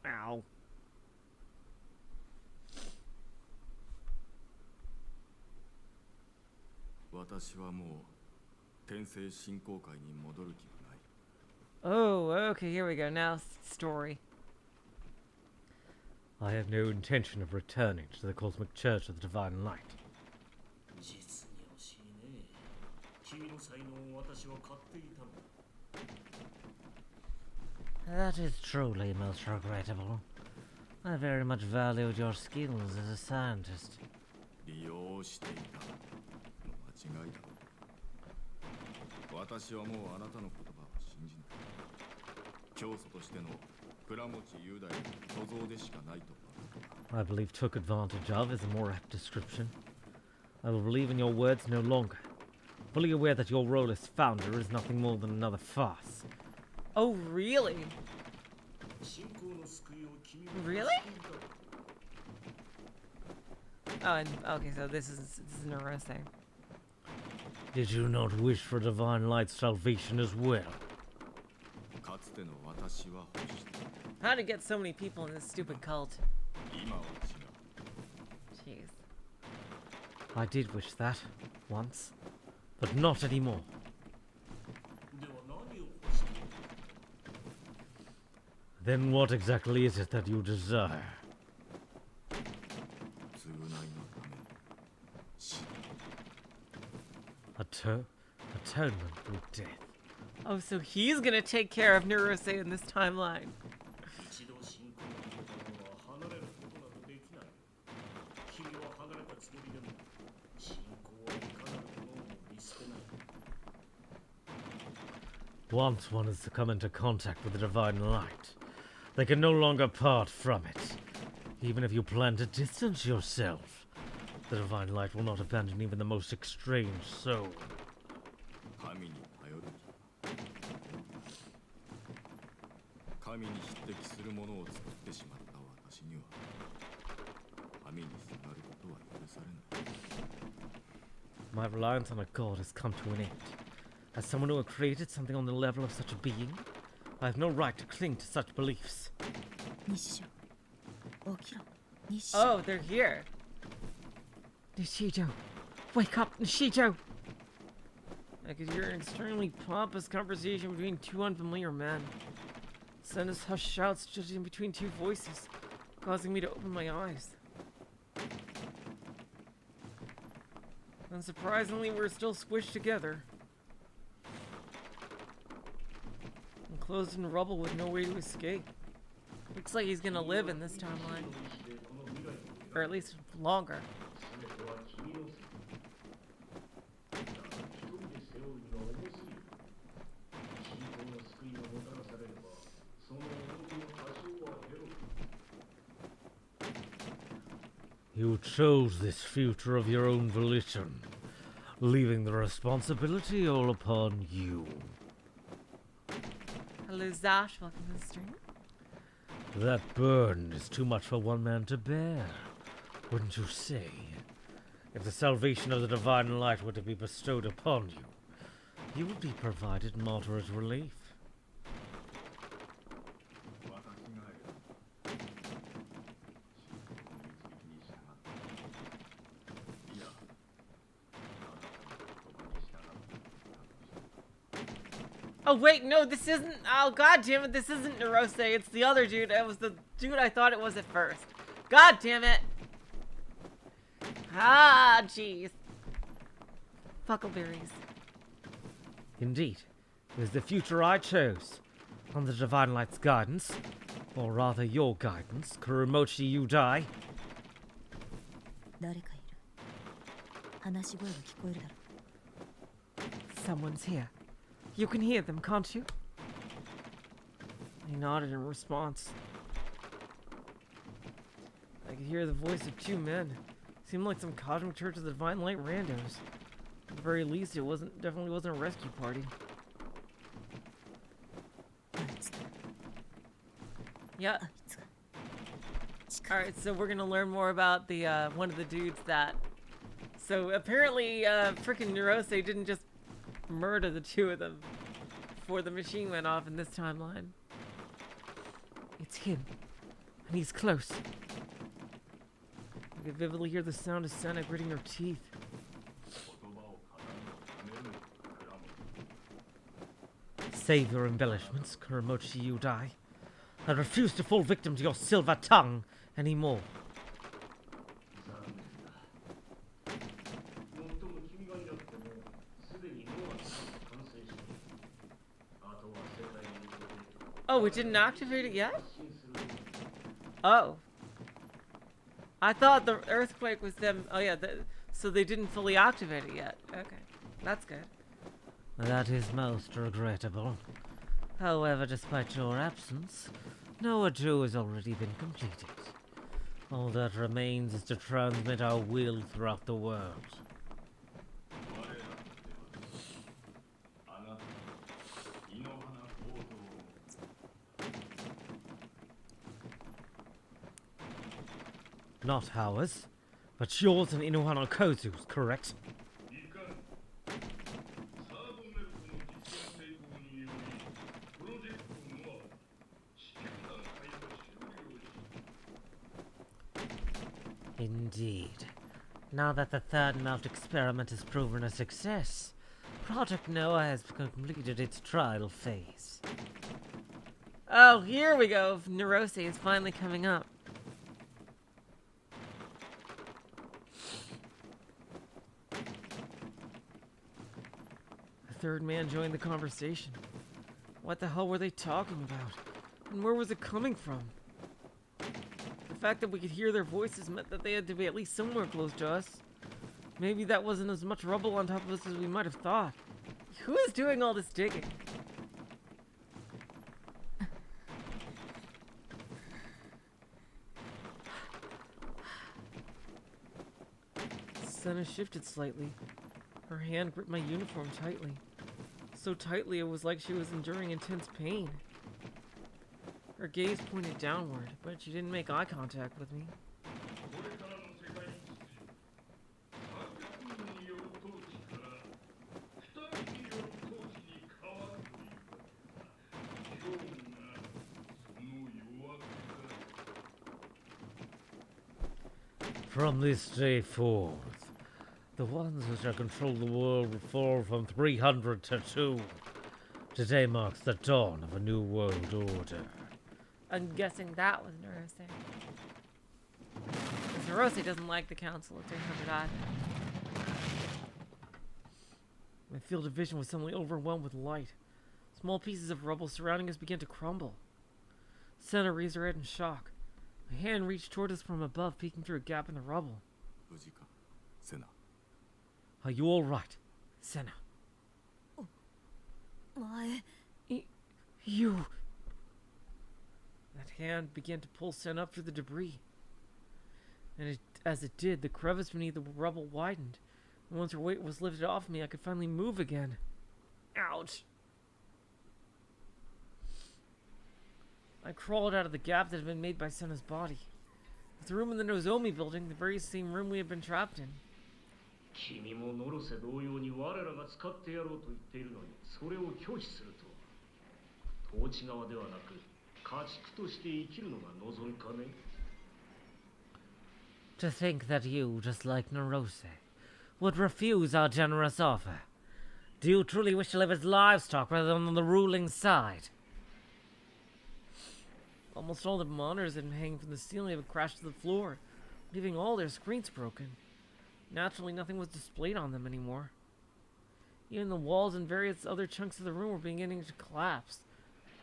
Ow. Oh, okay, here we go. Now, story. I have no intention of returning to the Cosmic Church of the Divine Light. That is truly most regrettable. I very much valued your skills as a scientist. I believe took advantage of is a more apt description. I will believe in your words no longer, fully aware that your role as founder is nothing more than another farce. Oh, really? Really? Oh, and, okay, so this is Nozomi. Did you not wish for Divine Light's salvation as well? How to get so many people in this stupid cult? Jeez. I did wish that, once, but not anymore. Then what exactly is it that you desire? Atonement through death. Oh, so he's gonna take care of Nozomi in this timeline. Once one has to come into contact with the Divine Light, they can no longer part from it. Even if you plan to distance yourself, the Divine Light will not abandon even the most estranged soul. My reliance on a god has come to an end. As someone who had created something on the level of such a being, I have no right to cling to such beliefs. Oh, they're here. Nishijo, wake up, Nishijo! I could hear an extremely pompous conversation between two unfamiliar men. Sena's hushed shouts just in between two voices, causing me to open my eyes. Unsurprisingly, we're still squished together. Enclosed in rubble with no way to escape. Looks like he's gonna live in this timeline. Or at least longer. You chose this future of your own volition, leaving the responsibility all upon you. Hello, Zash. Welcome to the stream. That burden is too much for one man to bear, wouldn't you say? If the salvation of the Divine Light were to be bestowed upon you, you would be provided moderate relief. Oh wait, no, this isn't. Oh god damn it, this isn't Nozomi. It's the other dude. It was the dude I thought it was at first. God damn it. Ah, jeez. Fuckleberries. Indeed, it was the future I chose. Under the Divine Light's guidance, or rather your guidance, Kurumochi Yudai. 話し声が聞こえるだろ Someone's here. You can hear them, can't you? He nodded in response. I could hear the voice of two men. Seemed like some cosmic Church of the Divine Light randos. At the very least, it definitely wasn't a rescue party. あいつだ Yeah. あいつが近 All right, so we're gonna learn more about the one of the dudes that. So apparently, freaking Neurose didn't just murder the two of them before the machine went off in this timeline. It's him, and he's close. I could vividly hear the sound of Sena gritting her teeth. Save your embellishments, Kuramochi Yudai. I refuse to fall victim to your silver tongue anymore. Oh, we didn't activate it yet? Oh. I thought the earthquake was them. Oh, yeah. So they didn't fully activate it yet. Okay. That's good. That is most regrettable. However, despite your absence, NoaH has already been completed. All that remains is to transmit our will throughout the world. Not ours, but yours and Inohana Kozu's, correct? Indeed. Now that the third NoaH experiment has proven a success, Project NoaH has completed its trial phase. Oh, here we go! Neurose is finally coming up. The third man joined the conversation. What the hell were they talking about? And where was it coming from? The fact that we could hear their voices meant that they had to be at least somewhere close to us. Maybe that wasn't as much rubble on top of us as we might have thought. Who is doing all this digging? Sena shifted slightly. Her hand gripped my uniform tightly. So tightly it was like she was enduring intense pain. Her gaze pointed downward, but she didn't make eye contact with me. From this day forth, the ones who shall control the world will fall from 300 to 2. Today marks the dawn of a new world order. I'm guessing that was Neurose. Neurose doesn't like the Council of 300 either. My field of vision was suddenly overwhelmed with light. Small pieces of rubble surrounding us began to crumble. Sena raised her head in shock. My hand reached toward us from above, peeking through a gap in the rubble. Sena. Are you all right, Sena? Why? You... That hand began to pull Sena up through the debris. And as it did, the crevice beneath the rubble widened. And once her weight was lifted off me, I could finally move again. Ouch! I crawled out of the gap that had been made by Sena's body. It's the room in the Nozomi building, the very same room we had been trapped in. 君もノロセ同様に我らが使ってやろうと言っているのにそれを拒否するとは統治側ではなく家畜として生きるのが望みかね To think that you, just like Neurose, would refuse our generous offer. Do you truly wish to live as livestock rather than on the ruling side? Almost all the monitors that had been hanging from the ceiling had crashed to the floor, leaving all their screens broken. Naturally, nothing was displayed on them anymore. Even the walls and various other chunks of the room were beginning to collapse.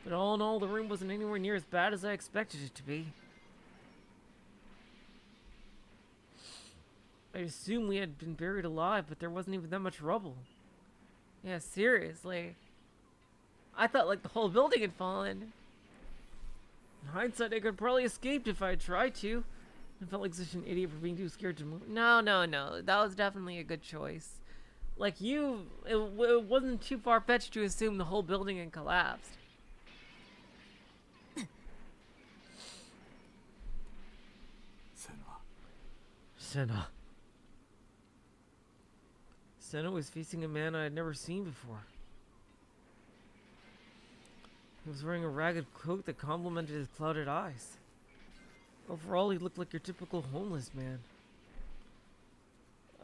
But all in all, the room wasn't anywhere near as bad as I expected it to be. I assumed we had been buried alive, but there wasn't even that much rubble. Yeah, seriously. I thought like the whole building had fallen. In hindsight, I could probably escaped if I had tried to. I felt like such an idiot for being too scared to move. No. That was definitely a good choice. Like it wasn't too far-fetched to assume the whole building had collapsed. Sena. Sena was facing a man I had never seen before. He was wearing a ragged coat that complemented his clouded eyes. Overall, he looked like your typical homeless man.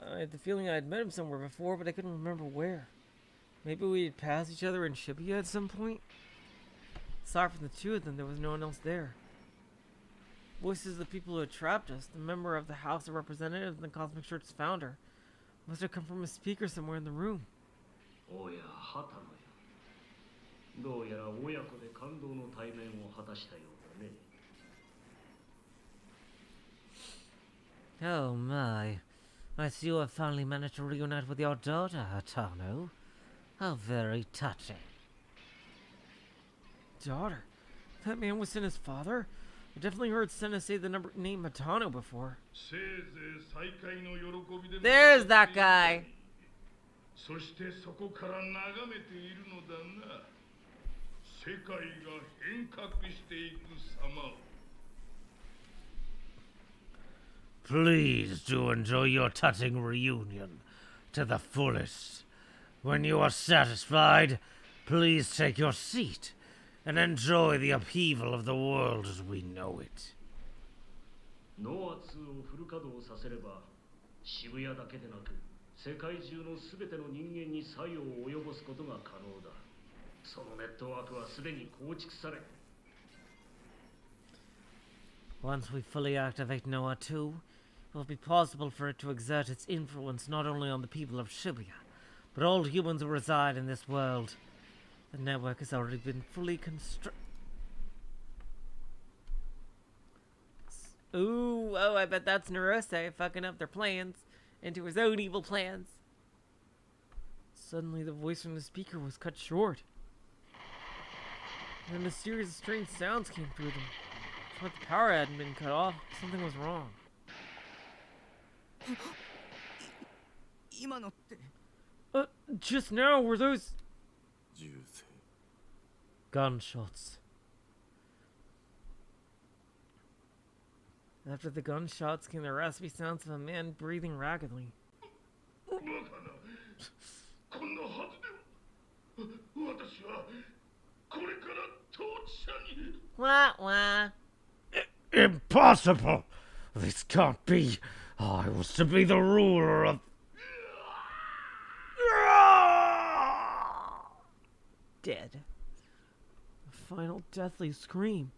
I had the feeling I had met him somewhere before, but I couldn't remember where. Maybe we had passed each other in Shibuya at some point? Aside from the two of them, there was no one else there. Voices of the people who had trapped us, the member of the House of Representatives and the Cosmic Church's founder, must have come from a speaker somewhere in the room. おや、畑野よ。どうやら親子で感動の対面を果たしたようだね。Oh my. I see you have finally managed to reunite with your daughter, Hatano. How very touching. Daughter? That man was Sena's father? I definitely heard Sena say the name Hatano before. There's that guy! そしてそこから眺めているのだな。世界が変革していく様を。 Please do enjoy your touching reunion to the fullest. When you are satisfied, please take your seat and enjoy the upheaval of the world as we know it. ノア2をフル稼働させれば、渋谷だけでなく、世界中のすべての人間に作用を及ぼすことが可能だ。そのネットワークはすでに構築され。Once we fully activate NoaH 2, it will be possible for it to exert its influence not only on the people of Shibuya, but all humans who reside in this world. The network has already been fully constructed. Ooh, oh, I bet that's Naruse fucking up their plans into his own evil plans. Suddenly, the voice from the speaker was cut short. And a series of strange sounds came through them. But the power hadn't been cut off. Something was wrong. 今のって Just now were those 銃声 gunshots. After the gunshots came the raspy sounds of a man breathing raggedly. バカな。こんなはずでは。私はこれから統治者に。 Wah wah. Impossible! This can't be. I was to be the ruler of... Dead. A final deathly scream.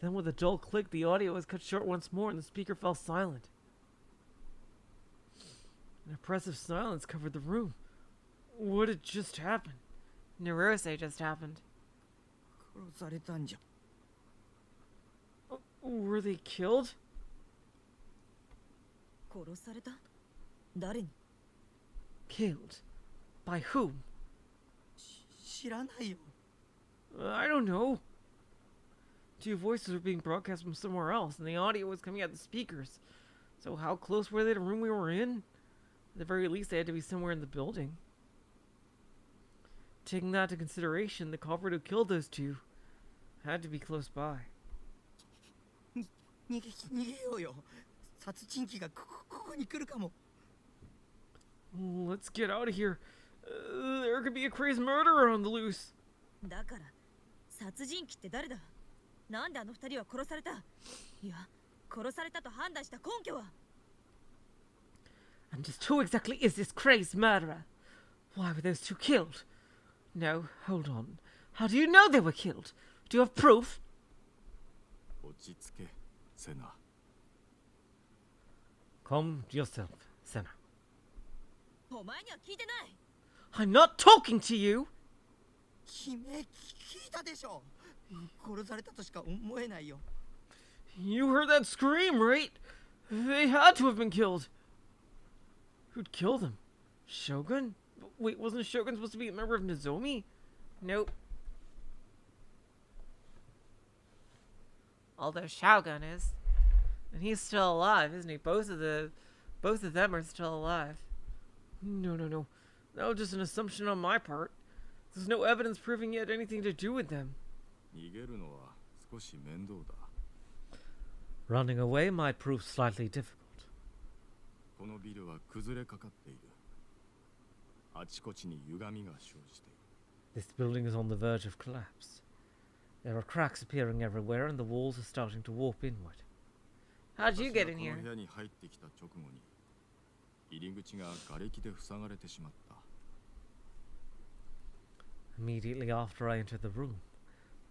Then with a dull click, the audio was cut short once more and the speaker fell silent. An oppressive silence covered the room. What had just happened? Naruse just happened. 殺されたんじゃ。 Were they killed? 殺された？誰に？ Killed? By whom? 知らないよ。 I don't know. Two voices were being broadcast from somewhere else, and the audio was coming out the speakers. So how close were they to the room we were in? At the very least, they had to be somewhere in the building. Taking that into consideration, the culprit who killed those two had to be close by. 逃げようよ。殺人鬼がここに来るかも。 Let's get out of here. There could be a crazed murderer on the loose. だから殺人鬼って誰だ？なんであの二人は殺された？いや、殺されたと判断した根拠は？ And just who exactly is this crazed murderer? Why were those two killed? No, hold on. How do you know they were killed? Do you have proof? 落ち着けセナ Calm yourself, Sena. お前には聞いてない。 I'm not talking to you! 悲鳴聞いたでしょ。殺されたとしか思えないよ。 You heard that scream, right? They had to have been killed. Who'd kill them? Shogun? Wait, wasn't Shogun supposed to be a member of Nozomi? Nope. Although Shogun is. And he's still alive, isn't he? Both of them are still alive. No. That was just an assumption on my part. There's no evidence proving he had anything to do with them. Running away might prove slightly difficult. This building is on the verge of collapse. There are cracks appearing everywhere and the walls are starting to warp inward. How'd you get in here? Immediately after I entered the room,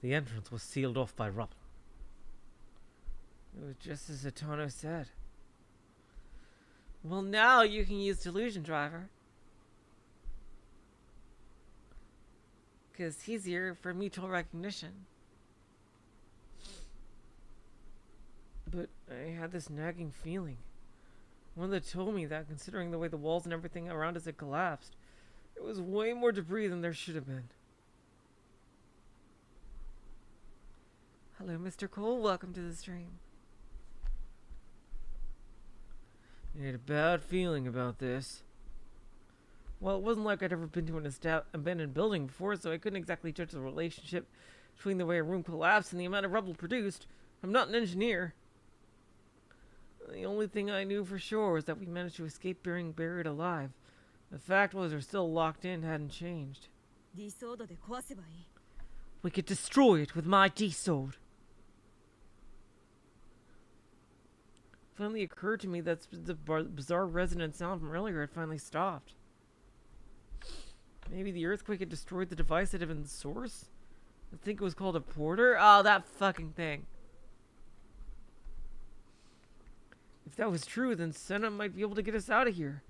the entrance was sealed off by rubble. It was just as Atano said. Well, now you can use Delusion Driver. Because he's here for mutual recognition. But I had this nagging feeling. One that told me that, considering the way the walls and everything around us had collapsed, there was way more debris than there should have been. Hello, Mr. Cole. Welcome to the stream. I had a bad feeling about this. Well, it wasn't like I'd ever been to an abandoned building before, so I couldn't exactly judge the relationship between the way a room collapsed and the amount of rubble produced. I'm not an engineer. The only thing I knew for sure was that we managed to escape being buried alive. The fact was, we're still locked in, hadn't changed. We could destroy it with my D-sword. Finally occurred to me that the bizarre resonant sound from earlier had finally stopped. Maybe the earthquake had destroyed the device that had been the source? I think it was called a porter? Oh, that fucking thing. If that was true, then Sena might be able to get us out of here.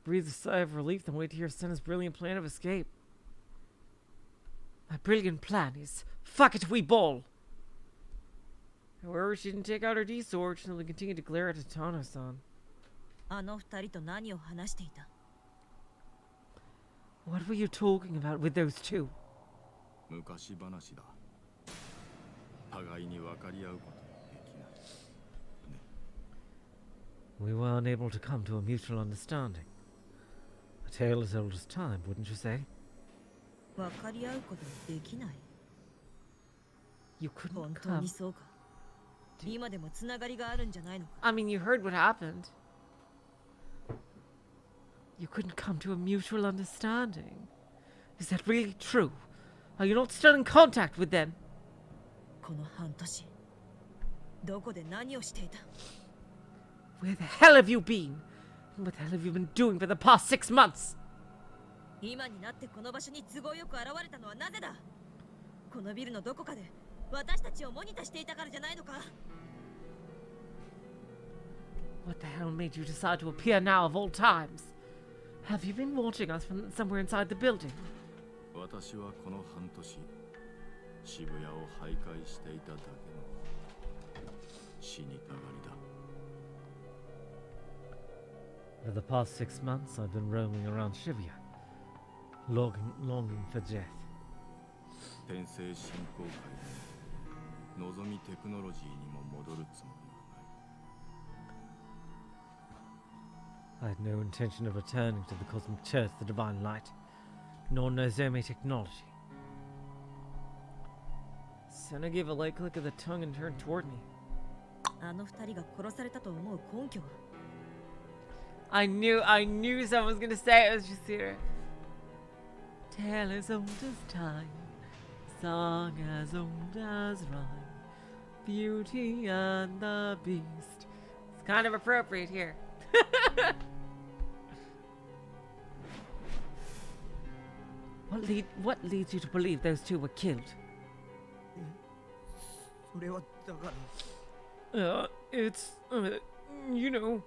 Breathe a sigh of relief, then wait to hear Sena's brilliant plan of escape. My brilliant plan is, fuck it, we ball! However, she didn't take out her D-sword, she simply continued to glare at Atano-san. What were you talking about with those two? We were unable to come to a mutual understanding. A tale as old as time, wouldn't you say? You couldn't come. I mean, you heard what happened. You couldn't come to a mutual understanding. Is that really true? Are you not still in contact with them? Where the hell have you been? And what the hell have you been doing for the past 6 months? What the hell made you decide to appear now of all times? Have you been watching us from somewhere inside the building? For the past 6 months, I've been roaming around Shibuya, longing for death. I had no intention of returning to the Cosmic Church, the Divine Light, nor Nozomi technology. Sena gave a light click of the tongue and turned toward me. I knew someone was gonna say it. It was just here. Tale as old as time, song as old as rhyme, Beauty and the Beast. It's kind of appropriate here. What leads you to believe those two were killed? It's, you know.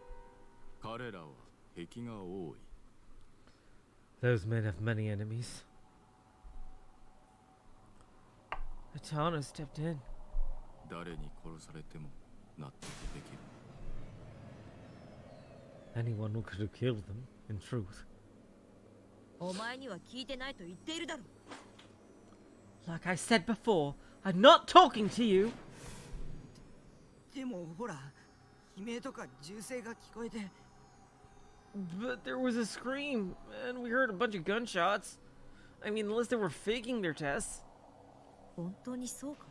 Those men have many enemies. Atano stepped in. Anyone who could have killed them, in truth. お前には聞いてないと言っているだろ。 Like I said before, I'm not talking to you. でもほら、悲鳴とか銃声が聞こえて。 But there was a scream, and we heard a bunch of gunshots. I mean, unless they were faking their tests. 本当にそうか。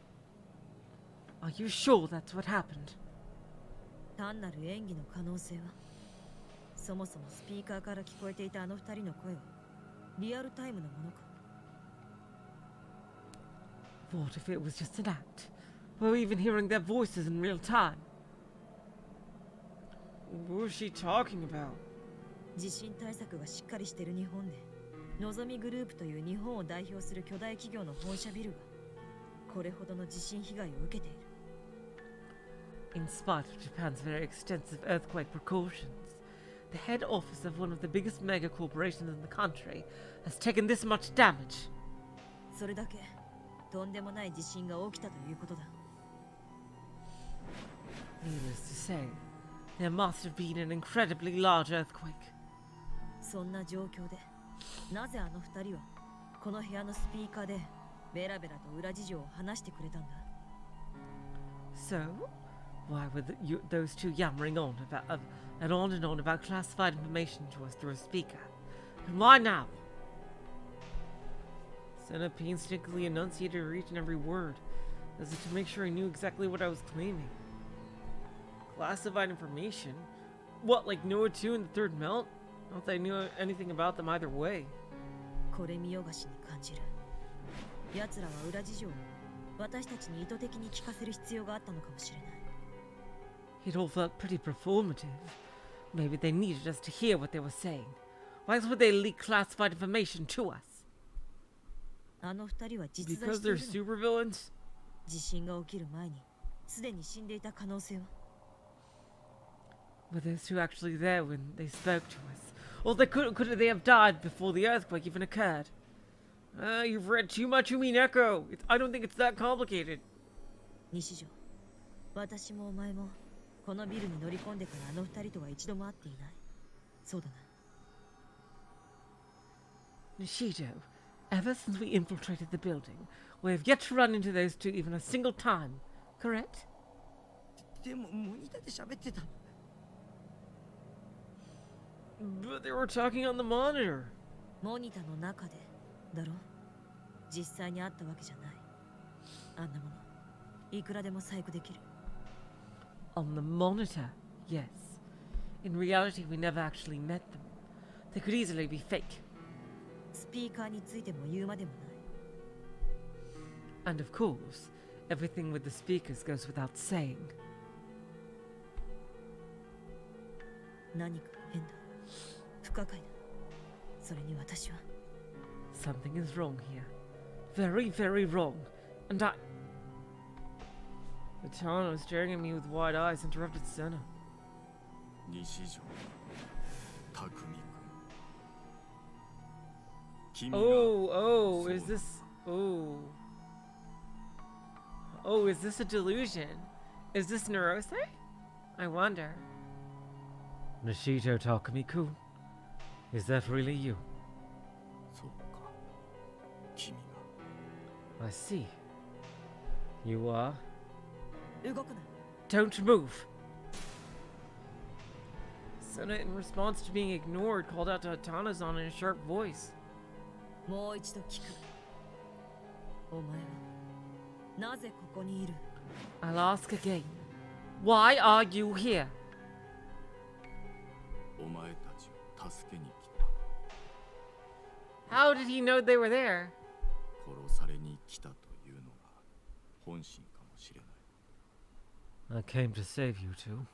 Are you sure that's what happened? 単なる演技の可能性は。そもそもスピーカーから聞こえていたあの二人の声はリアルタイムのものか。 What if it was just an act? We're even hearing their voices in real time. What was she talking about? 地震対策がしっかりしている日本で、のぞみグループという日本を代表する巨大企業の本社ビルがこれほどの地震被害を受けている。 In spite of Japan's very extensive earthquake precautions, the head office of one of the biggest mega corporations in the country has taken this much damage. それだけとんでもない地震が起きたということだ。 Needless to say, there must have been an incredibly large earthquake. そんな状況で、なぜあの二人はこの部屋のスピーカーでベラベラと裏事情を話してくれたんだ。 So, why were those two yammering on about and on about classified information to us through a speaker? And why now? Sena painstakingly enunciated each and every word, as if to make sure I knew exactly what I was claiming. Classified information? What, like NoaH 2 and the Third Melt? Not that I knew anything about them either way. これ見よがしに感じる。奴らは裏事情を私たちに意図的に聞かせる必要があったのかもしれない。 It all felt pretty performative. Maybe they needed us to hear what they were saying. Why else would they leak classified information to us? あの二人は実在 Because してい they're るの。 supervillains? 地震が起きる前にすでに死んでいた可能性は。 Were those two actually there when they spoke to us? Or could they have died before the earthquake even occurred? You've read too much Umineko. I don't think it's that complicated. 西条、私もお前もこのビルに乗り込んでからあの二人とは一度も会っていない。そうだな。 Nishido, ever since we infiltrated the building, we have yet to run into those two even a single time, correct? でもモニターで喋ってた。 But they were talking on the monitor. モニターの中でだろ。実際に会ったわけじゃない。あんなものいくらでも細工できる。 On the monitor, yes. In reality, we never actually met them. They could easily be fake. スピーカーについても言うまでもない。 And of course, everything with the speakers goes without saying. 何か変だ。不可解だ。それに私は。 Something is wrong here. Very, very wrong. And I... Atano, staring at me with wide eyes, interrupted Sena. 西条匠君 Oh, is this... Oh, is this a delusion? Is this Neurose? I wonder. Nishito Takumi-kun, is that really you? そうか君 I see. You are? 動くな。 Don't move! Sena, in response to being ignored, called out to Atanazan in a sharp voice. もう一度聞く。お前はなぜここにいる？ I'll ask again. Why are you here? お前たちを助けに来 How did he know they were there? た殺されに来たというのが本心かもしれない I came to save you two.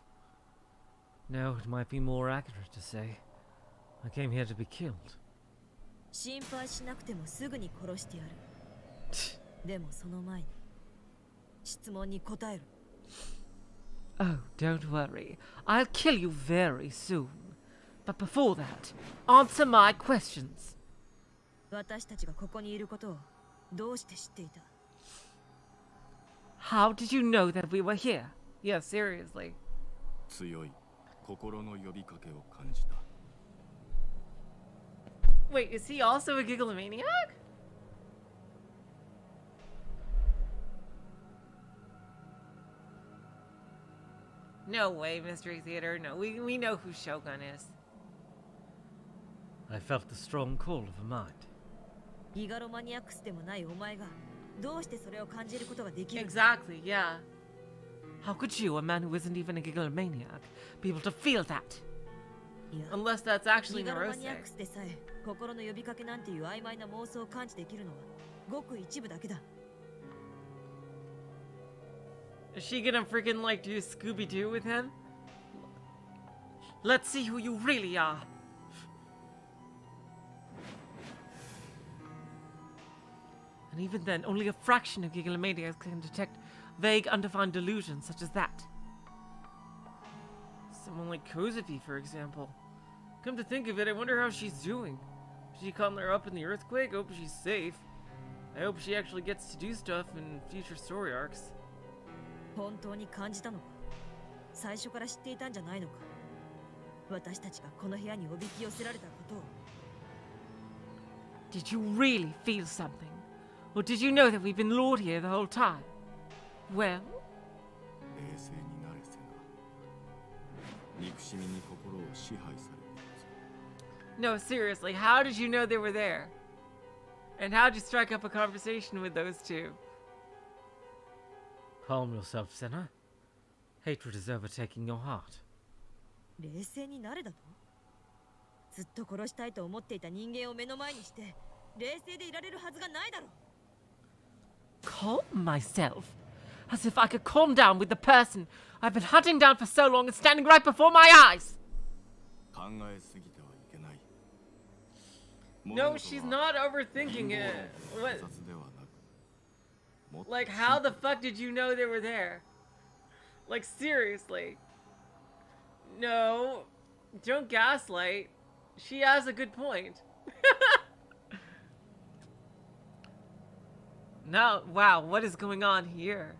No, it might be more accurate to say. I came here to be killed. 心配しなくてもすぐに殺してやる。でもその前に質問に答える。 Oh, don't worry. I'll kill you very soon. But before that, answer my questions. 私たちがここにいることをどうして知っていた？ How did you know that we were here? Yeah, seriously. 強い心の呼びかけを感じた。 Wait, is he also a gigalomaniac? No way, Mystery Theater. No, we know who Shogun is. I felt the strong call of a mind. ギガロマニアックスでもないお前がどうしてそれを感じることができるの？ Exactly, yeah. How could you, a man who isn't even a gigalomaniac, be able to feel that? いや、 Unless that's actually ギガロマ Narose. ニアックスでさえ心の呼びかけなんていう曖昧な妄想を感知できるのはごく一部だけだ。 Is she gonna freaking like do Scooby-Doo with him? Let's see who you really are. And even then, only a fraction of gigalomaniacs can detect vague, undefined delusions such as that. Someone like Kozafi, for example. Come to think of it, I wonder how she's doing. Did she come there up in the earthquake? I hope she's safe. I hope she actually gets to do stuff in future story arcs. 本当に感じたのか？最初から知っていたんじゃないのか？私たちがこの部屋におびき寄せられたことを。 Did you really feel something? Or did you know that we've been lured here the whole time? Well, 冷静になれせな。憎しみに心を支配されているぞ。 no, seriously, how did you know they were there? And how'd you strike up a conversation with those two? Calm yourself, Sena. Hatred is overtaking your heart. 冷静になれだと？ずっと殺したいと思っていた人間を目の前にして冷静でいられるはずがないだろう。 Calm myself? As if I could calm down with the person I've been hunting down for so long and standing right before my eyes! 考えすぎてはいけない。 No, she's not overthinking it. What? 雑ではなく、もっと Like, how the fuck did you know they were there? Like, seriously. No, don't gaslight. She has a good point. No, wow, what is going on here?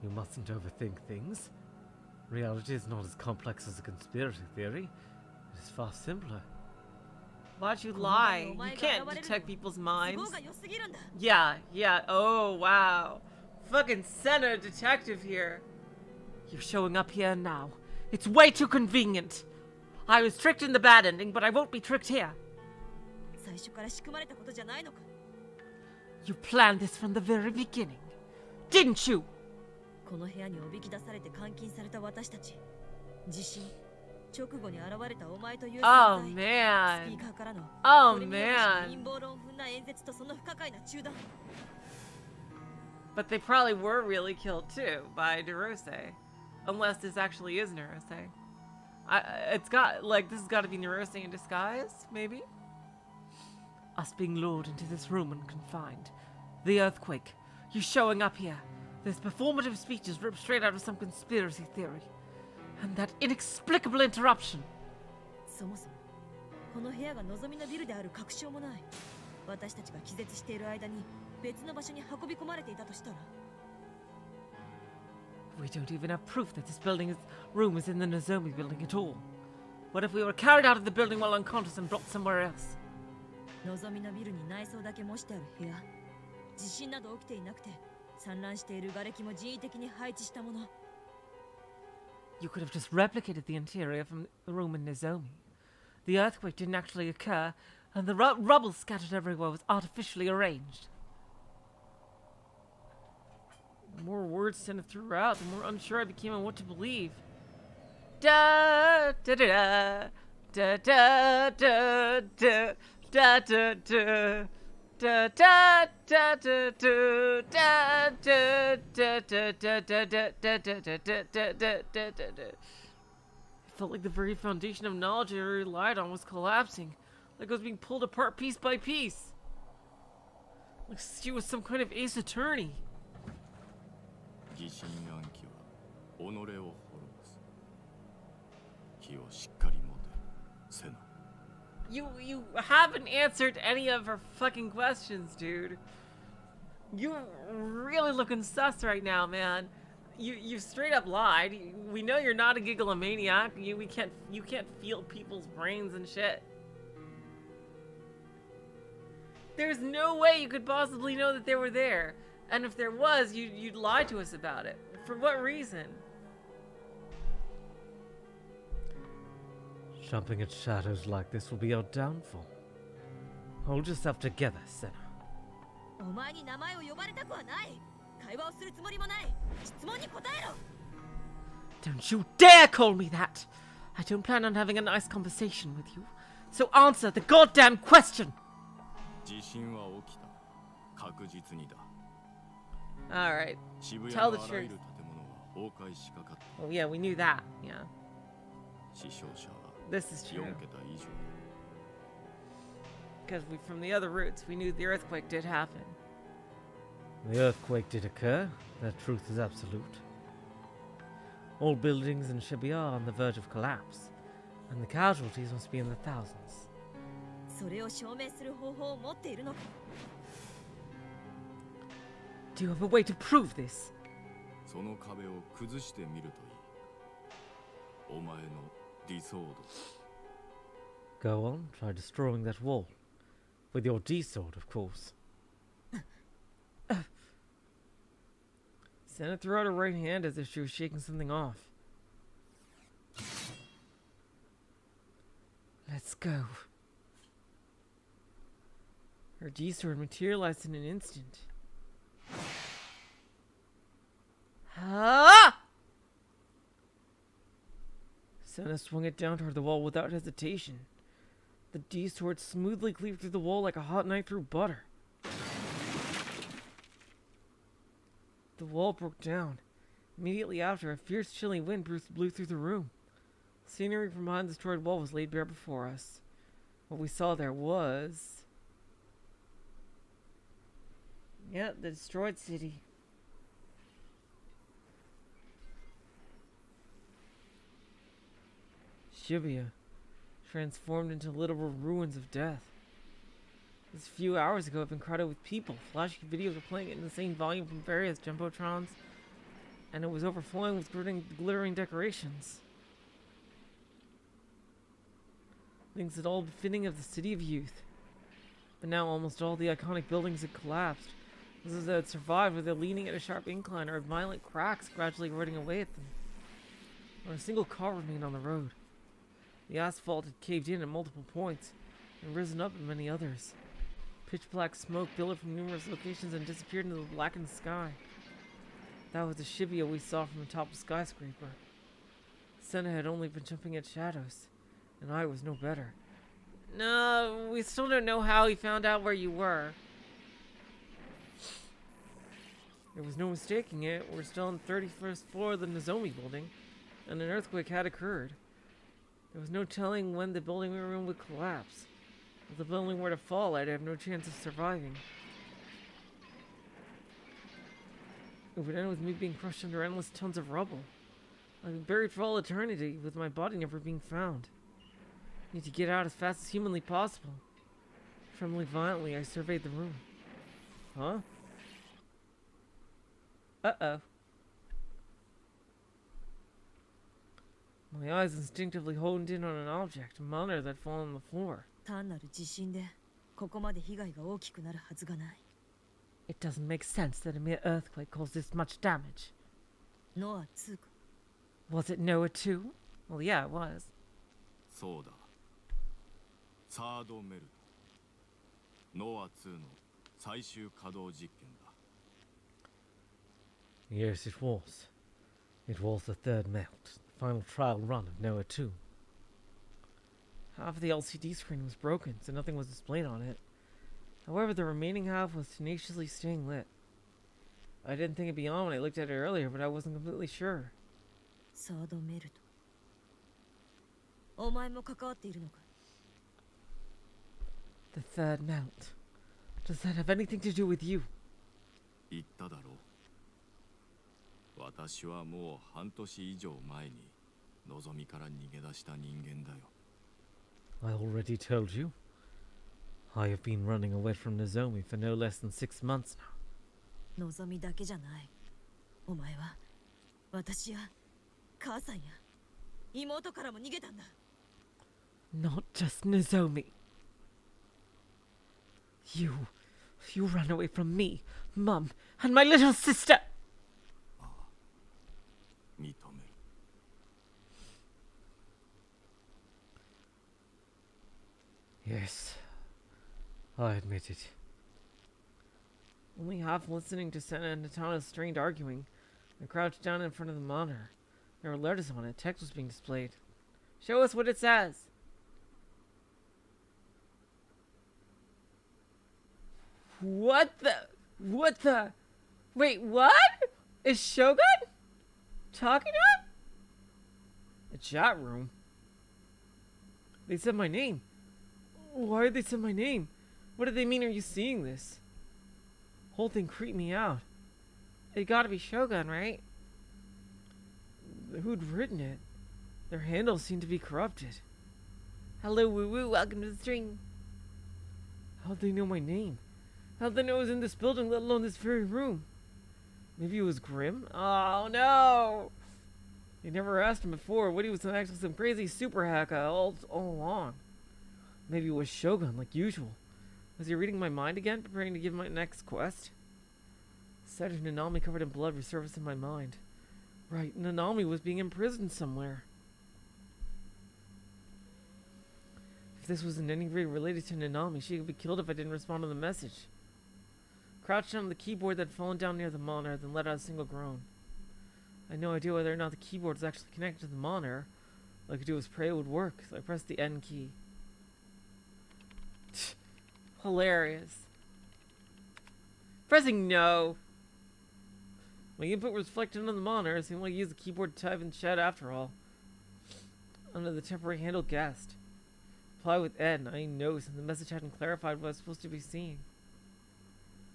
You mustn't overthink things. Reality is not as complex as a conspiracy theory. It is far simpler. Why'd you lie? You can't detect people's minds. Yeah, oh wow. Fucking Sena detective here. You're showing up here now. It's way too convenient. I was tricked in the bad ending, but I won't be tricked here. 最初から仕組まれたことじゃないのか？ You planned this from the very beginning, didn't you? この部屋におびき出されて監禁された私たち。地震直後に現れたお前という Oh 存在。スピ man. ーカーからの Oh これによる man. 陰謀論風な演説とその不可解な中断。 But they probably were really killed too by Narose. Unless this actually is Narose. It's got, like, this has got to be Narose in disguise, maybe? Us being lured into this room and confined. The earthquake. You showing up here. This performative speech is ripped straight out of some conspiracy theory. And that inexplicable interruption. そもそもこの部屋が望みのビルである確証もない。私たちが気絶している間に別の場所に運び込まれていたとしたら。 We don't even have proof that this room is in the Nozomi building at all. What if we were carried out of the building while unconscious and brought somewhere else? 望みのビルに内装だけ模してある部屋。地震など起きていなくて散乱している瓦礫も人為的に配置したもの。 You could have just replicated the interior from the room in Nozomi. The earthquake didn't actually occur, and the rubble scattered everywhere was artificially arranged. The more words Sena threw out, the more unsure I became on what to believe. Da da da da da da da da da da. Da da da da da da da da da da da da da da da da da da. It felt like the very foundation of knowledge I relied on was collapsing, like it was being pulled apart piece by piece. Like she was some kind of ace attorney. 疑心暗鬼は己を滅ぼす。気をしっかり持て、セナ。You haven't answered any of her fucking questions, dude. You're really looking sus right now, man. You straight up lied. We know you're not a gigalomaniac. You can't feel people's brains and shit. There's no way you could possibly know that they were there. And if there was, you'd lie to us about it. For what reason? Jumping at shadows like this will be our downfall. Hold yourself together, Sena. お前に名前を呼ばれたくはない。会話をするつもりもない。質問に答えろ。 Don't you dare call me that! I don't plan on having a nice conversation with you. So answer the goddamn question! 地震は起きた。確実にだ。 Alright. 渋谷 Tell の the あらゆ truth. る建物は崩壊しかかった。 Oh yeah, we knew that. Yeah. 死傷者は This is 4 true. 桁以上だ。 Because from the other routes, we knew the earthquake did happen. The earthquake did occur. That truth is absolute. All buildings in Shibuya are on the verge of collapse, and the casualties must be in the thousands. それを証明する方法を持っているのか。 Do you have a way to prove this? その壁を崩してみるといい。お前の理想度。 Go on, try destroying that wall. With your D-sword, of course. Sena threw out her right hand as if she was shaking something off. Let's go. Her D-sword materialized in an instant. Ah! Sena swung it down toward the wall without hesitation. The D-sword smoothly cleaved through the wall like a hot knife through butter. The wall broke down. Immediately after, a fierce, chilling wind blew through the room. Scenery from behind the destroyed wall was laid bare before us. What we saw there was... yeah, the destroyed city. Shibuya, transformed into literal ruins of death. Just a few hours ago, I've been crowded with people. Flashy videos were playing at insane volume from various jumbotrons, and it was overflowing with glittering decorations. Things that all befitting of the city of youth. But now almost all the iconic buildings had collapsed. Those that had survived were either leaning at a sharp incline or had violent cracks gradually eroding away at them. Not a single car remained on the road. The asphalt had caved in at multiple points and risen up in many others. Pitch black smoke billowed from numerous locations and disappeared into the blackened sky. That was the Shibuya we saw from the top of the skyscraper. Sena had only been jumping at shadows, and I was no better. No, we still don't know how he found out where you were. There was no mistaking it. We're still on the 31st floor of the Nozomi building, and an earthquake had occurred. There was no telling when the building we were in would collapse. If the building were to fall, I'd have no chance of surviving. It would end with me being crushed under endless tons of rubble. I'd be buried for all eternity, with my body never being found. I need to get out as fast as humanly possible. Trembling violently, I surveyed the room. Huh? Uh-oh. My eyes instinctively honed in on an object, a monitor that had fallen on the floor. 単なる地震でここまで被害が大きくなるはずがない。 It doesn't make sense that a mere earthquake caused this much damage. ノア2か。 Was it NoaH 2? Well, yeah, it was. そうだ。サードメルト。ノア2の最終稼働実験だ。 Yes, it was. It was the third melt, the final trial run of NoaH 2. Half of the LCD screen was broken, so nothing was displayed on it. However, the remaining half was tenaciously staying lit. I didn't think it'd be on when I looked at it earlier, but I wasn't completely sure. サードメルト。お前も関わっているのか。 The third melt. Does that have anything to do with you? 言っただろう。私はもう半年以上前に望みから逃げ出した人間だよ。 I already told you. I have been running away from Nozomi for no less than 6 months now. 望みだけじゃない。お前は私や母さんや妹からも逃げたんだ。 Not just Nozomi. You ran away from me, Mum, and my little sister. 認める。Yes, I admit it. Only half listening to Sena and Natana's strained arguing, I crouched down in front of the monitor. There were letters on it. Text was being displayed. Show us what it says. What the? Wait, what? Is Shogun talking to him? A chat room. They said my name. Why did they say my name? What did they mean? Are you seeing this? Whole thing creeped me out. It gotta be Shogun, right? Who'd written it? Their handles seemed to be corrupted. Hello, woo woo, welcome to the stream. How'd they know my name? How'd they know I was in this building, let alone this very room? Maybe it was Grim? Oh no! They never asked him before what he was actually some crazy super hacker all along. Maybe it was Shogun, like usual. Was he reading my mind again, preparing to give my next quest? The sight of Nozomi covered in blood resurfaced in my mind. Right, Nozomi was being imprisoned somewhere. If this was in any way related to Nozomi, she could be killed if I didn't respond to the message. Crouched on the keyboard that had fallen down near the monitor, then let out a single groan. I had no idea whether or not the keyboard was actually connected to the monitor. All I could do was pray it would work, so I pressed the N key. Hilarious. Pressing no. My input was reflected on the monitor, so I only used the keyboard to type and chat after all. Under the temporary handle guessed. Reply with N. I noticed, and the message hadn't clarified what I was supposed to be seeing.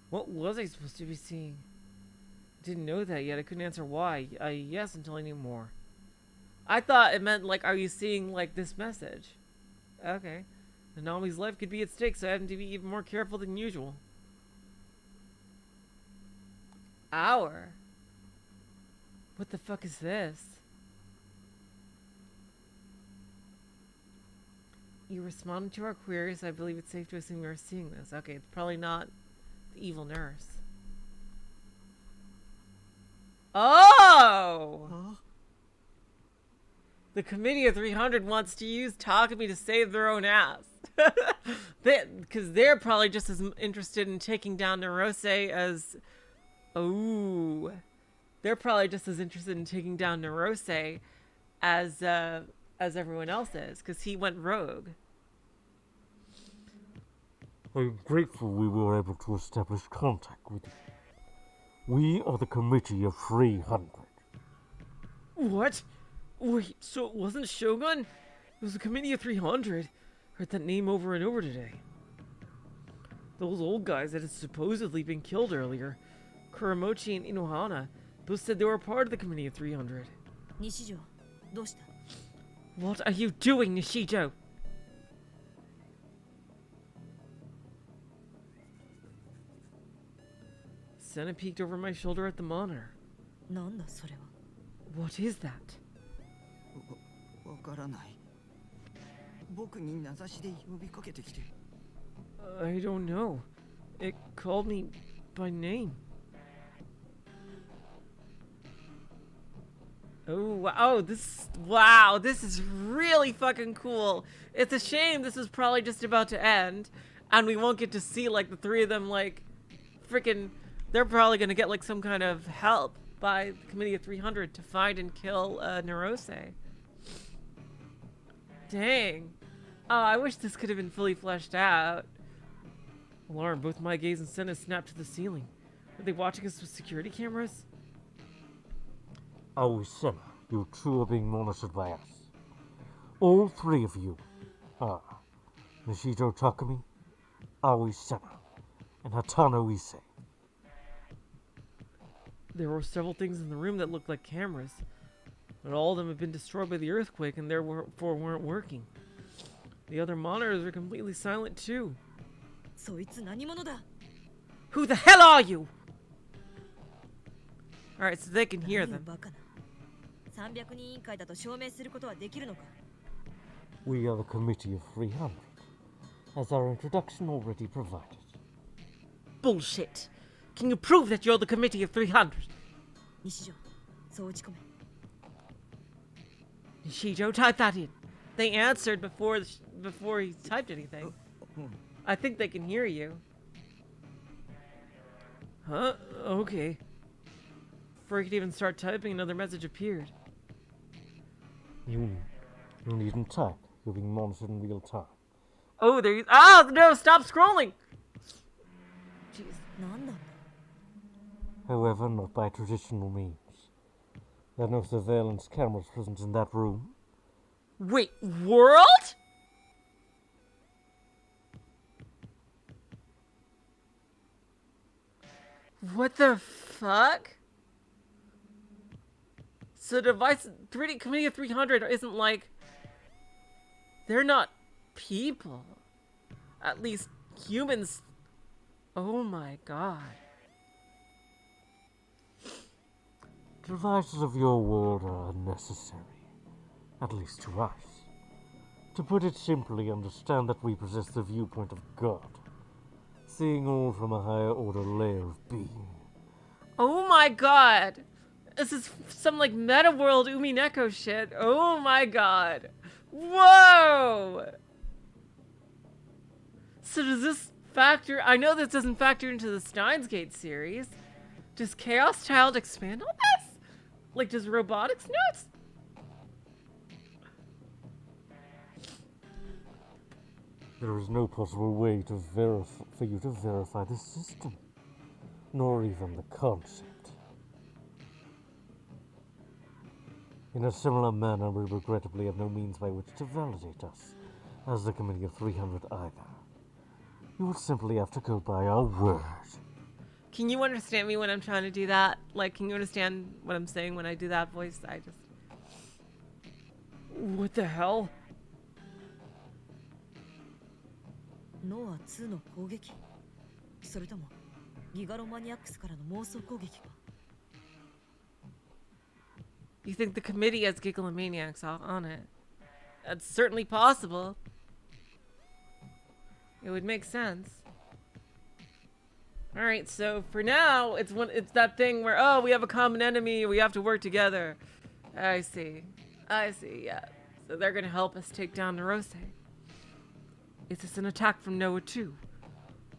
What was I supposed to be seeing? I didn't know that yet. I couldn't answer why. Yes, until I knew more. I thought it meant, like, are you seeing, like, this message? Okay. Nozomi's life could be at stake, so I had to be even more careful than usual. Hour? What the fuck is this? You responded to our queries. I believe it's safe to assume you're seeing this. Okay, it's probably not the evil nurse. Oh! Huh? The Committee of 300 wants to use Takumi to save their own ass. Because they're probably just as interested in taking down Narose as... Oh. They're probably just as interested in taking down Narose as everyone else is. Because he went rogue. I'm grateful we were able to establish contact with you. We are the Committee of 300. What? Wait, so it wasn't Shogun? It was the Committee of 300. Heard that name over and over today. Those old guys that had supposedly been killed earlier, Kuramochi and Inohana, both said they were part of the Committee of 300. Nishijo, どうした? What are you doing, Nishijo? Sena peeked over my shoulder at the monitor. なんだそれは? What is that? わからない。僕に名指しで呼びかけてきて。I don't know. It called me by name. Oh, wow, this is really fucking cool. It's a shame this is probably just about to end, and we won't get to see, like, the three of them, like, freaking, they're probably gonna get, like, some kind of help by the Committee of 300 to find and kill, Narose. Dang. Oh, I wish this could have been fully fleshed out. Alarm, both my gaze and Sena snapped to the ceiling. Are they watching us with security cameras? Oh, Sena, you two are being monitored by us. All three of you. Nishijo Takumi, Aoi Sena, and Hatano Ise. There were several things in the room that looked like cameras, but all of them had been destroyed by the earthquake and therefore weren't working. The other monitors were completely silent too. そいつ何者だ? Who the hell are you? Alright, so they can hear them. バカな. 300人委員会だと証明することはできるのか？ We are the Committee of 300, as our introduction already provided. Bullshit. Can you prove that you're the committee of 300? 西条、そう打ち込め。 Nishijo, type that in. They answered before he typed anything. I think they can hear you. Huh? Okay. Before he could even start typing, another message appeared. You needn't type. You're being monitored in real time. Oh, there you... Ah, no, stop scrolling! Jeez. なんだ？ However, not by traditional means. There are no surveillance cameras present in that room. Wait, world? What the fuck? So device 3D Committee of 300 isn't like... They're not people. At least humans. Oh my god. Devices of your world are unnecessary. At least to us. To put it simply, understand that we possess the viewpoint of God. Seeing all from a higher order layer of being. Oh my god. This is some like meta world Umineko shit. Oh my god. Whoa! So does this factor... I know this doesn't factor into the Steins Gate series. Does Chaos Child expand on this? Like, does robotics notes? There is no possible way to for you to verify the system. Nor even the concept. In a similar manner, we regrettably have no means by which to validate us, as the Committee of 300 either. You will simply have to go by our word. Can you understand me when I'm trying to do that? Like, can you understand what I'm saying when I do that voice? I just... What the hell? ノア2の攻撃？それともギガロマニアックスからの妄想攻撃か？ You think the committee has Gigalomaniacs on it? That's certainly possible. It would make sense. Alright, so for now, it's that thing where, oh, we have a common enemy, we have to work together. I see, yeah. So they're gonna help us take down Narose. Is this an attack from NoaH too?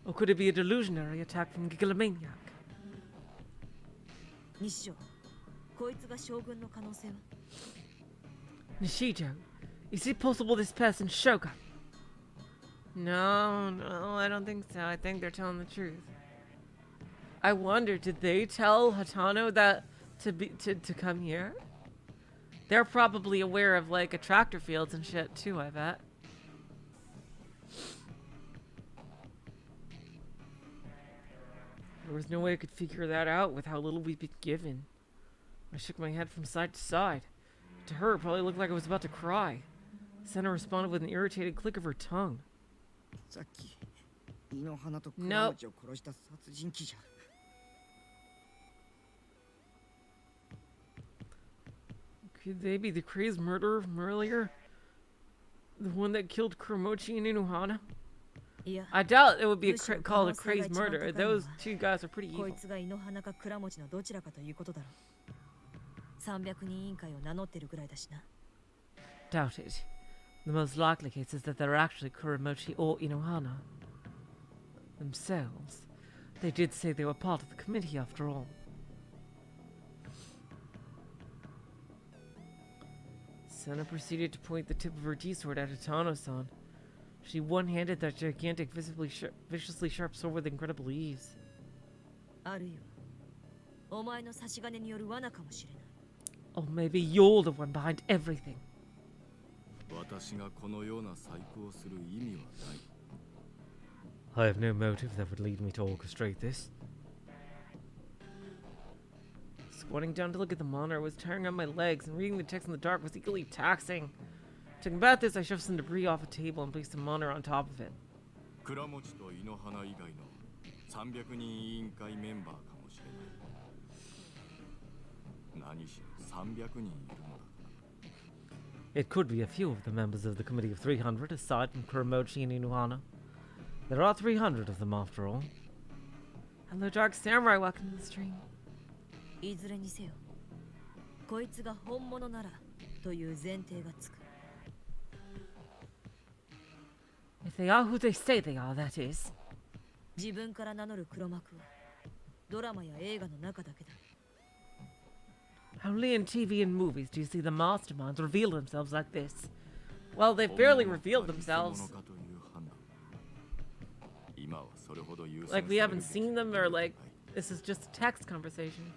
Or could it be a delusionary attack from Gigalomaniac? 西条、こいつが将軍の可能性は？ Nishijo, is it possible this person's Shogun? No, I don't think so. I think they're telling the truth. I wonder, did they tell Hatano that to come here? They're probably aware of like attractor fields and shit too, I bet. There was no way I could figure that out with how little we'd been given. I shook my head from side to side. To her, it probably looked like I was about to cry. Sena responded with an irritated click of her tongue. さっき井の花と倉持を殺した殺人鬼じゃ。Could they be the crazed murderer from earlier? The one that killed Kuromochi and Inohana? いや、 I doubt it would be called a crazed murder. Those two guys are pretty こ evil. いつが井の花か倉持のどちらかということだろう。300人委員会を名乗ってるぐらいだしな。 Doubt it. The most likely case is that they're actually Kuromochi or Inohana themselves. They did say they were part of the committee after all. Sena proceeded to point the tip of her D-sword at Hatano-san. She one-handed that gigantic, viciously sharp sword with incredible ease. あるいは、お前の差し金による罠かもしれない。 Oh, maybe you're the one behind everything. 私がこのような細工をする意味はない。 I have no motive that would lead me to orchestrate this. Squatting down to look at the monitor, I was tiring out my legs, and reading the text in the dark was equally taxing. To combat this, I shoved some debris off a table and placed the monitor on top of it. 倉持と井の花以外の300人委員会メンバーかもしれない。何しろ300人いるのだ。 It could be a few of the members of the Committee of 300 aside from Kuromochi and Inohana. There are 300 of them after all. Hello, Dark Samurai. Welcome to the stream. いずれにせよこいつが本物ならという前提がつく If they are who they say they are, that is. 自分から名乗る黒幕はドラマや映画の中だけだ Only in TV and movies do you see the masterminds reveal themselves like this. Well, they've barely revealed themselves. Like, we haven't seen them, or like, this is just a text conversation.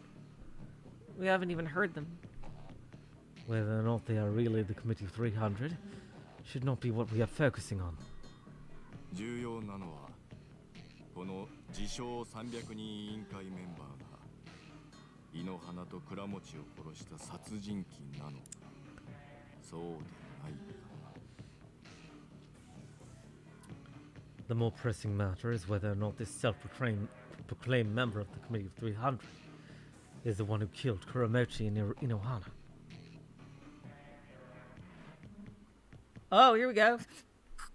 We haven't even heard them. Whether or not they are really the Committee of 300 should not be what we are focusing on. 重要なのはこの自称300人委員会メンバーが井の花と倉持を殺した殺人鬼なのかそうでないか。 The more pressing matter is whether or not this self-proclaimed member of the Committee of 300 is the one who killed Kuromochi and Inohana. Oh, here we go.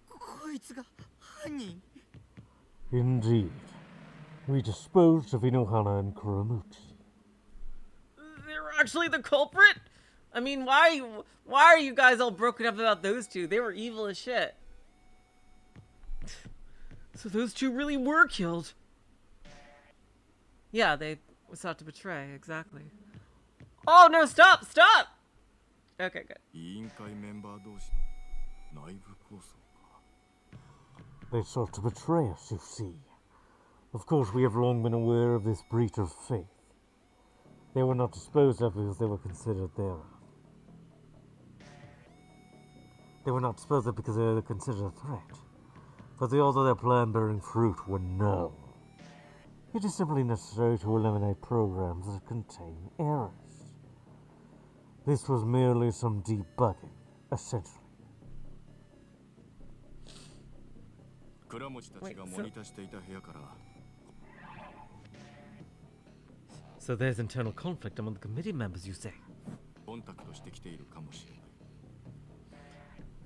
こいつが犯人 Indeed. We disposed of Inohana and Kuromochi. They're actually the culprit? I mean, why are you guys all broken up about those two? They were evil as shit. So those two really were killed. Yeah, they sought to betray, exactly. Oh no, stop! Okay, good. 委員会メンバー同士の内部抗争か。 They sought to betray us, you see. Of course, we have long been aware of this breach of faith. They were not disposed of because they were considered their own. They were not disposed of because they were considered a threat. But the odds of their plan bearing fruit were known. It is simply necessary to eliminate programs that contain errors. This was merely some debugging, essentially. 倉持たちがモニターしていた部屋から So there's internal conflict among the committee members, you say? コンタクトしてきているかもしれない。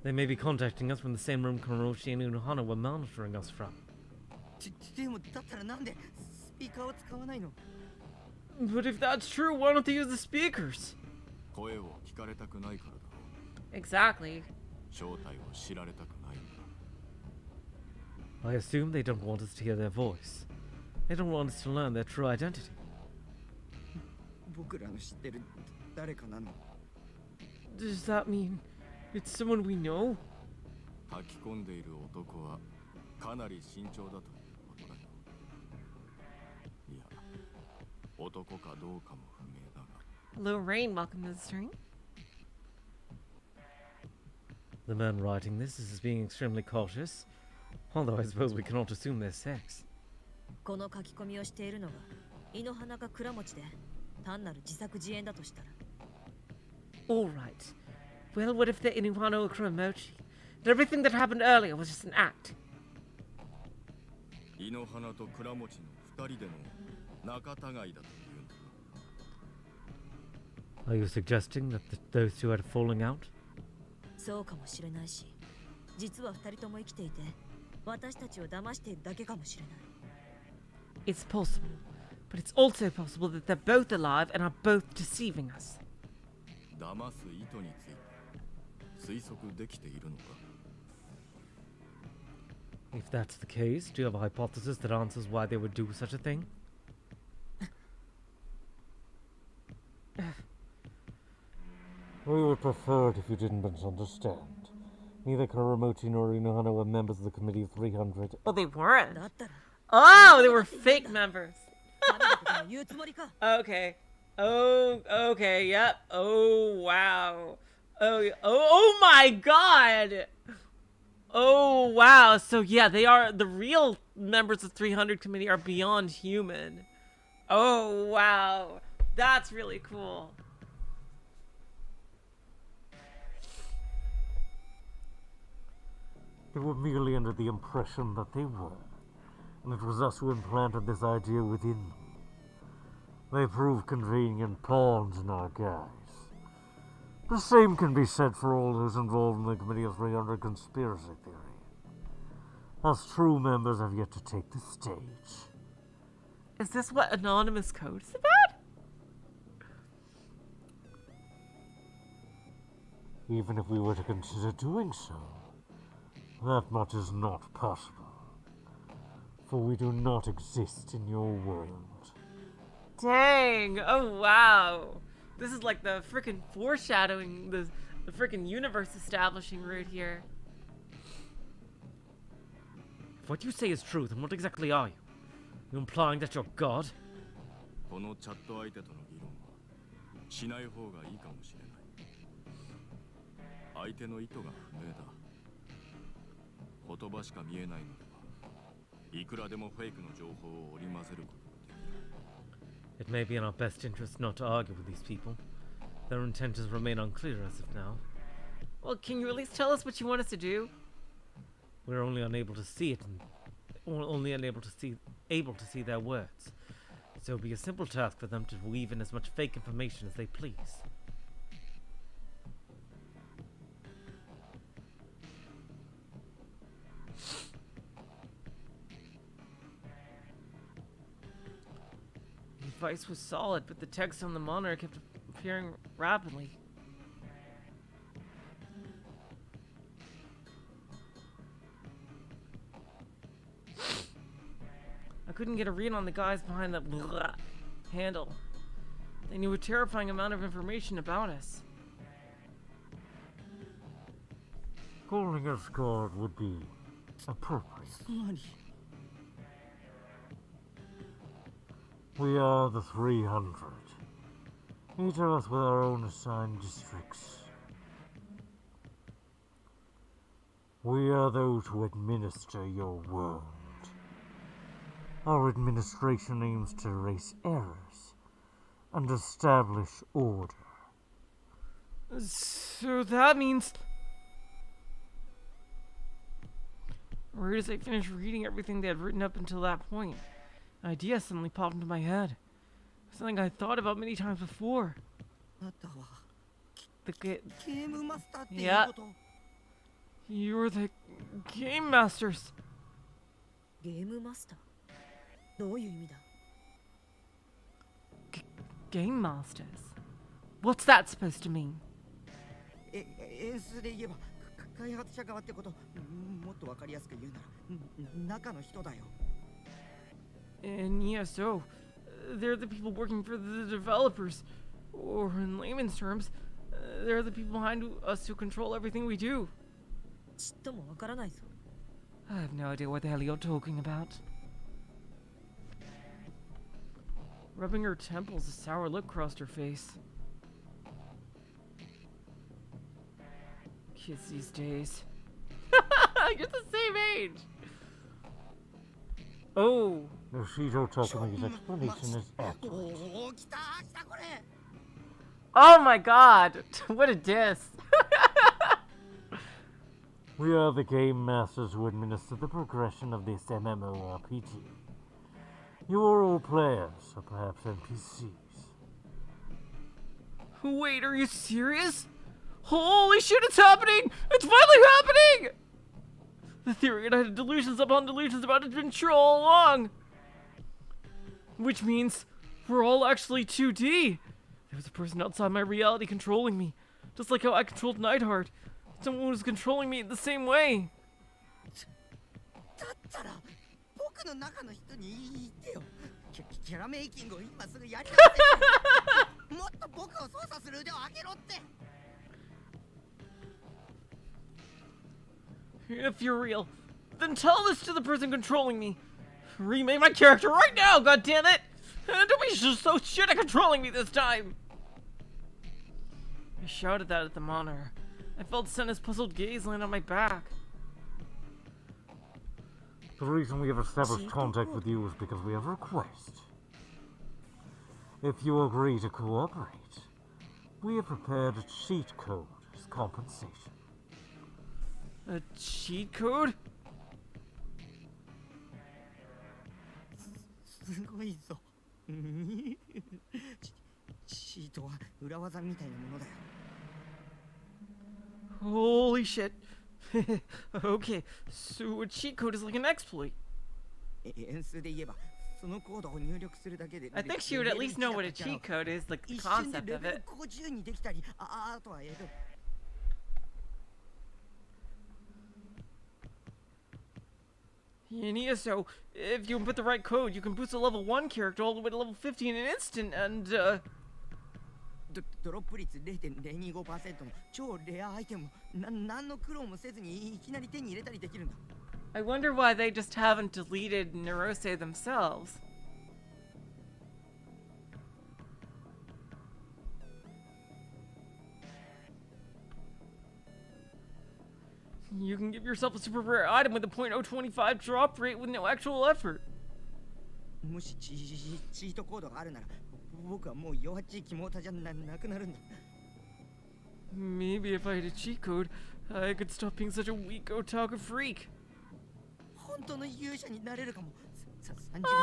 They may be contacting us from the same room Kuromochi and Inohana were monitoring us from. でもだったらなんでスピーカーを使わないの But if that's true, why don't they use the speakers? 声を聞かれたくないからだろう。 Exactly. 正体を知られたくないんだ。 I assume they don't want us to hear their voice. They don't want us to learn their true identity. 僕らの知ってる誰かなの Does that mean it's someone we know? 炊き込んでいる男はかなり慎重だということだよ。いや、男かどうかも不明だが。 Hello, Rain. Welcome to the stream. The man writing this is being extremely cautious, although I suppose we cannot assume their sex. この書き込みをしているのが井の花か倉持で単なる自作自演だとしたら Alright. Well, what if they're Inohana or Kuromochi? And everything that happened earlier was just an act. 井の花と倉持の二人での仲違いだというんだ。 Are you suggesting that those two had a falling out? そうかもしれないし実は二人とも生きていて私たちを騙しているだけかもしれない It's possible. But it's also possible that they're both alive and are both deceiving us. 騙す意図について推測できているのか。 If that's the case, do you have a hypothesis that answers why they would do such a thing? We would prefer it if you didn't misunderstand. Neither Kuromochi nor Inohana were members of the Committee of 300. Oh, they weren't. だったら Oh, they were fake members. 誰のことも言うつもりか Okay. Oh, okay. Yep. Oh, wow. Oh my God. Oh, wow. So yeah, they are the real members of 300 committee are beyond human. Oh, wow. That's really cool. They were merely under the impression that they were, and it was us who implanted this idea within them. They proved convenient pawns in our guise. The same can be said for all those involved in the Committee of 300 conspiracy theory. Us true members have yet to take the stage. Is this what anonymous code is about? Even if we were to consider doing so, that much is not possible. For we do not exist in your world. Dang! Oh wow! This is like the freaking foreshadowing, the freaking universe establishing right here. If what you say is true, then what exactly are you? You implying that you're God? このチャット相手との議論はしない方がいいかもしれない。相手の意図が不明だ。言葉しか見えないのではいくらでもフェイクの情報を織り交ぜることができる。It may be in our best interest not to argue with these people. Their intentions remain unclear as of now. Well, can you at least tell us what you want us to do? We're only unable to see it, and only able to see their words. So it'll be a simple task for them to weave in as much fake information as they please. The advice was solid, but the text on the monitor kept appearing rapidly. I couldn't get a read on the guys behind that handle. They knew a terrifying amount of information about us. Calling us God would be appropriate. 何 We are the 300. Each of us with our own assigned districts. We are those who administer your world. Our administration aims to erase errors and establish order. So that means... Right as I finished reading everything they had written up until that point, an idea suddenly popped into my head. Something I thought about many times before. あなたは The ゲームマスターっていう Yeah. こと You're the game masters. ゲームマスターどういう意味だ Game masters? What's that supposed to mean? 演出で言えば開発者側ってこともっとわかりやすく言うなら中の人だよ And yeah, so they're the people working for the developers, or in layman's terms, they're the people behind us who control everything we do. ちっともわからないぞ I have no idea what the hell you're talking about. Rubbing her temples, a sour look crossed her face. Kids these days. You're the same age! Oh! Yoshito Takumi's explanation is accurate. おお来た来たこれ Oh my god! What a diss! We are the game masters who administer the progression of this MMORPG. You are all players, or perhaps NPCs. Wait, are you serious? Holy shit, it's happening! It's finally happening! The theory I had delusions upon delusions about it had been true all along. Which means we're all actually 2D. There's a person outside my reality controlling me. Just like how I controlled Neidhart. Someone was controlling me the same way. だったら僕の中の人に言ってよキャラメイキングを今すぐやり直せもっと僕を操作する腕を上げろって If you're real, then tell this to the person controlling me. Remake my character right now, goddammit! Don't be so shit at controlling me this time! I shouted that at the monitor. I felt Sena's puzzled gaze land on my back. The reason we have established contact with you is because we have a request. If you agree to cooperate, we have prepared a cheat code as compensation. A cheat code? すごいぞチートは裏技みたいなものだよ Holy shit. Okay, so a cheat code is like an exploit. 円数で言えばそのコードを入力するだけで I think she would at least know what a cheat code is, like the 一瞬で concept レ of ベル it. 50にできたりあとはYeah, so if you input the right code, you can boost a level 1 character all the way to level 50 in an instant, and, ドロップ率 0.025% の超レアアイテムを何の苦労もせずにいきなり手に入れたりできるんだ I wonder why they just haven't deleted Neurose themselves. You can give yourself a super rare item with a .025 drop rate with no actual effort. もしチートコードがあるなら僕はもう弱っちいキモータじゃなくなるんだ Maybe if I had a cheat code, I could stop being such a weak otaku freak. 本当の勇者になれるかも30年女子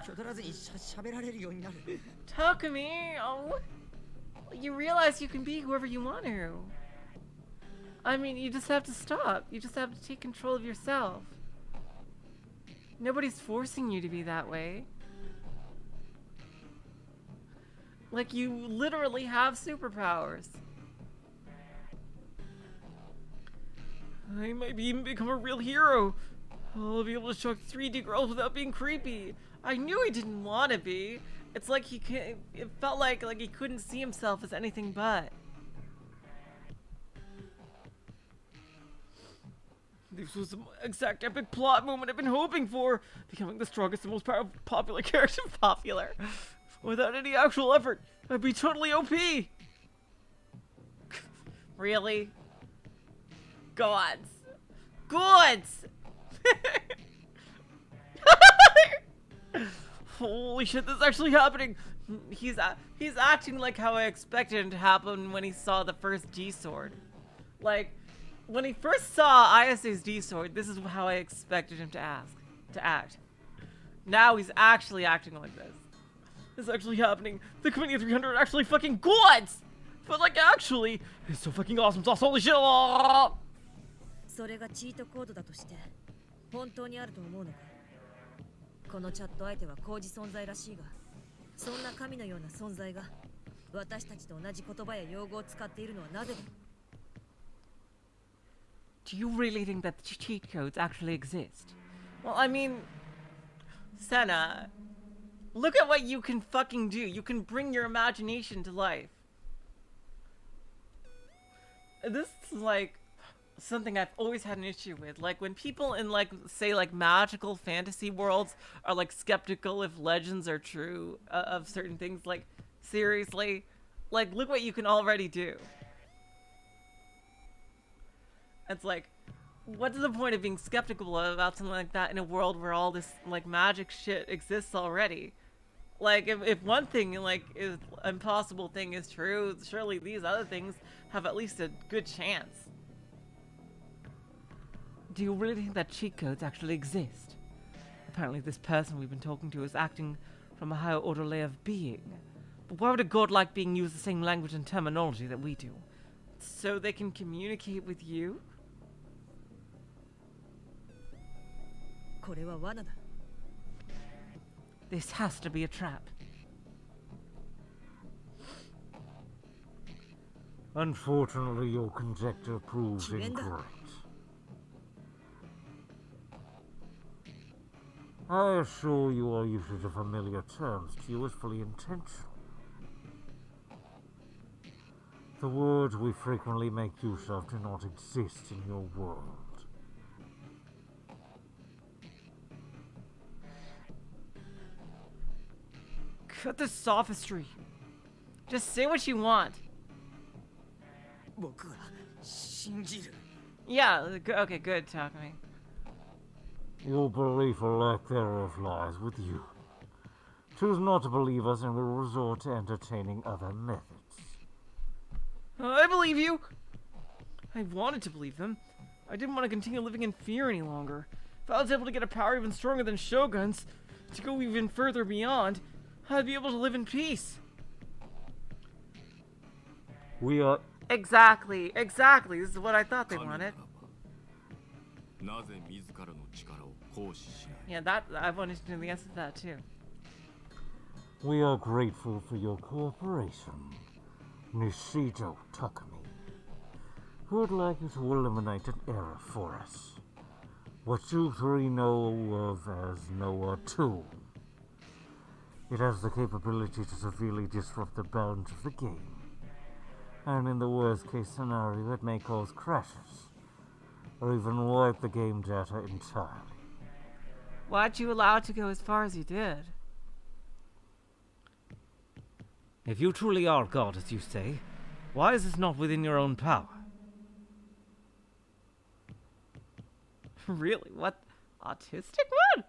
もしょどらずに喋られるようになる Takumi, oh, you realize you can be whoever you want to. I mean, you just have to stop. You just have to take control of yourself. Nobody's forcing you to be that way. Like, you literally have superpowers. I might even become a real hero. I'll be able to shock 3D girls without being creepy. I knew he didn't want to be. It's like it felt like he couldn't see himself as anything but. This was the exact epic plot moment I've been hoping for. Becoming the strongest and most popular character. Popular. Without any actual effort. I'd be totally OP. Really? Gods. Gods! Holy shit, this is actually happening. He's acting like how I expected him to happen when he saw the first D-Sword. Like, when he first saw Ayase's D-Sword, this is how I expected him to act. Now he's actually acting like this. This is actually happening. The Committee of 300 are actually fucking gods! But like, actually, it's so fucking awesome sauce, holy shit! それがチートコードだとして本当にあると思うのかこのチャット相手は高次存在らしいがそんな神のような存在が私たちと同じ言葉や用語を使っているのはなぜだ Do you really think that the cheat codes actually exist? Well, I mean, Sena, look at what you can fucking do. You can bring your imagination to life. This is like something I've always had an issue with. Like when people in like, say like magical fantasy worlds are like skeptical if legends are true of certain things. Like, seriously? Like, look what you can already do. It's like, what's the point of being skeptical about something like that in a world where all this like magic shit exists already? Like, if one thing like is impossible thing is true, surely these other things have at least a good chance. Do you really think that cheat codes actually exist? Apparently this person we've been talking to is acting from a higher order layer of being. But why would a godlike being use the same language and terminology that we do? So they can communicate with you? これは罠だ This has to be a trap. Unfortunately, your conjecture proves Surrender. incorrect. I assure you our usage of familiar terms to you is fully intentional. The words we frequently make use of do not exist in your world. Cut the sophistry. Just say what you want. 僕は信じる Yeah, okay, good, Takumi. Your belief or lack thereof lies with you. Choose not to believe us and will resort to entertaining other methods. I believe you. I wanted to believe them. I didn't want to continue living in fear any longer. If I was able to get a power even stronger than Shogun's, to go even further beyond, I'd be able to live in peace. We are Exactly. This is what I thought they 神なら wanted. ばなぜ自らの力を行使しない Yeah, that I wanted to know the answer to that too. We are grateful for your cooperation, Nishito Takumi. We would like you to eliminate an error for us. What you three know of as NoaH. It has the capability to severely disrupt the balance of the game. And in the worst case scenario, it may cause crashes, or even wipe the game data entirely. Why'd you allow it to go as far as you did? If you truly are God, as you say, why is this not within your own power? Really? What? Autistic one?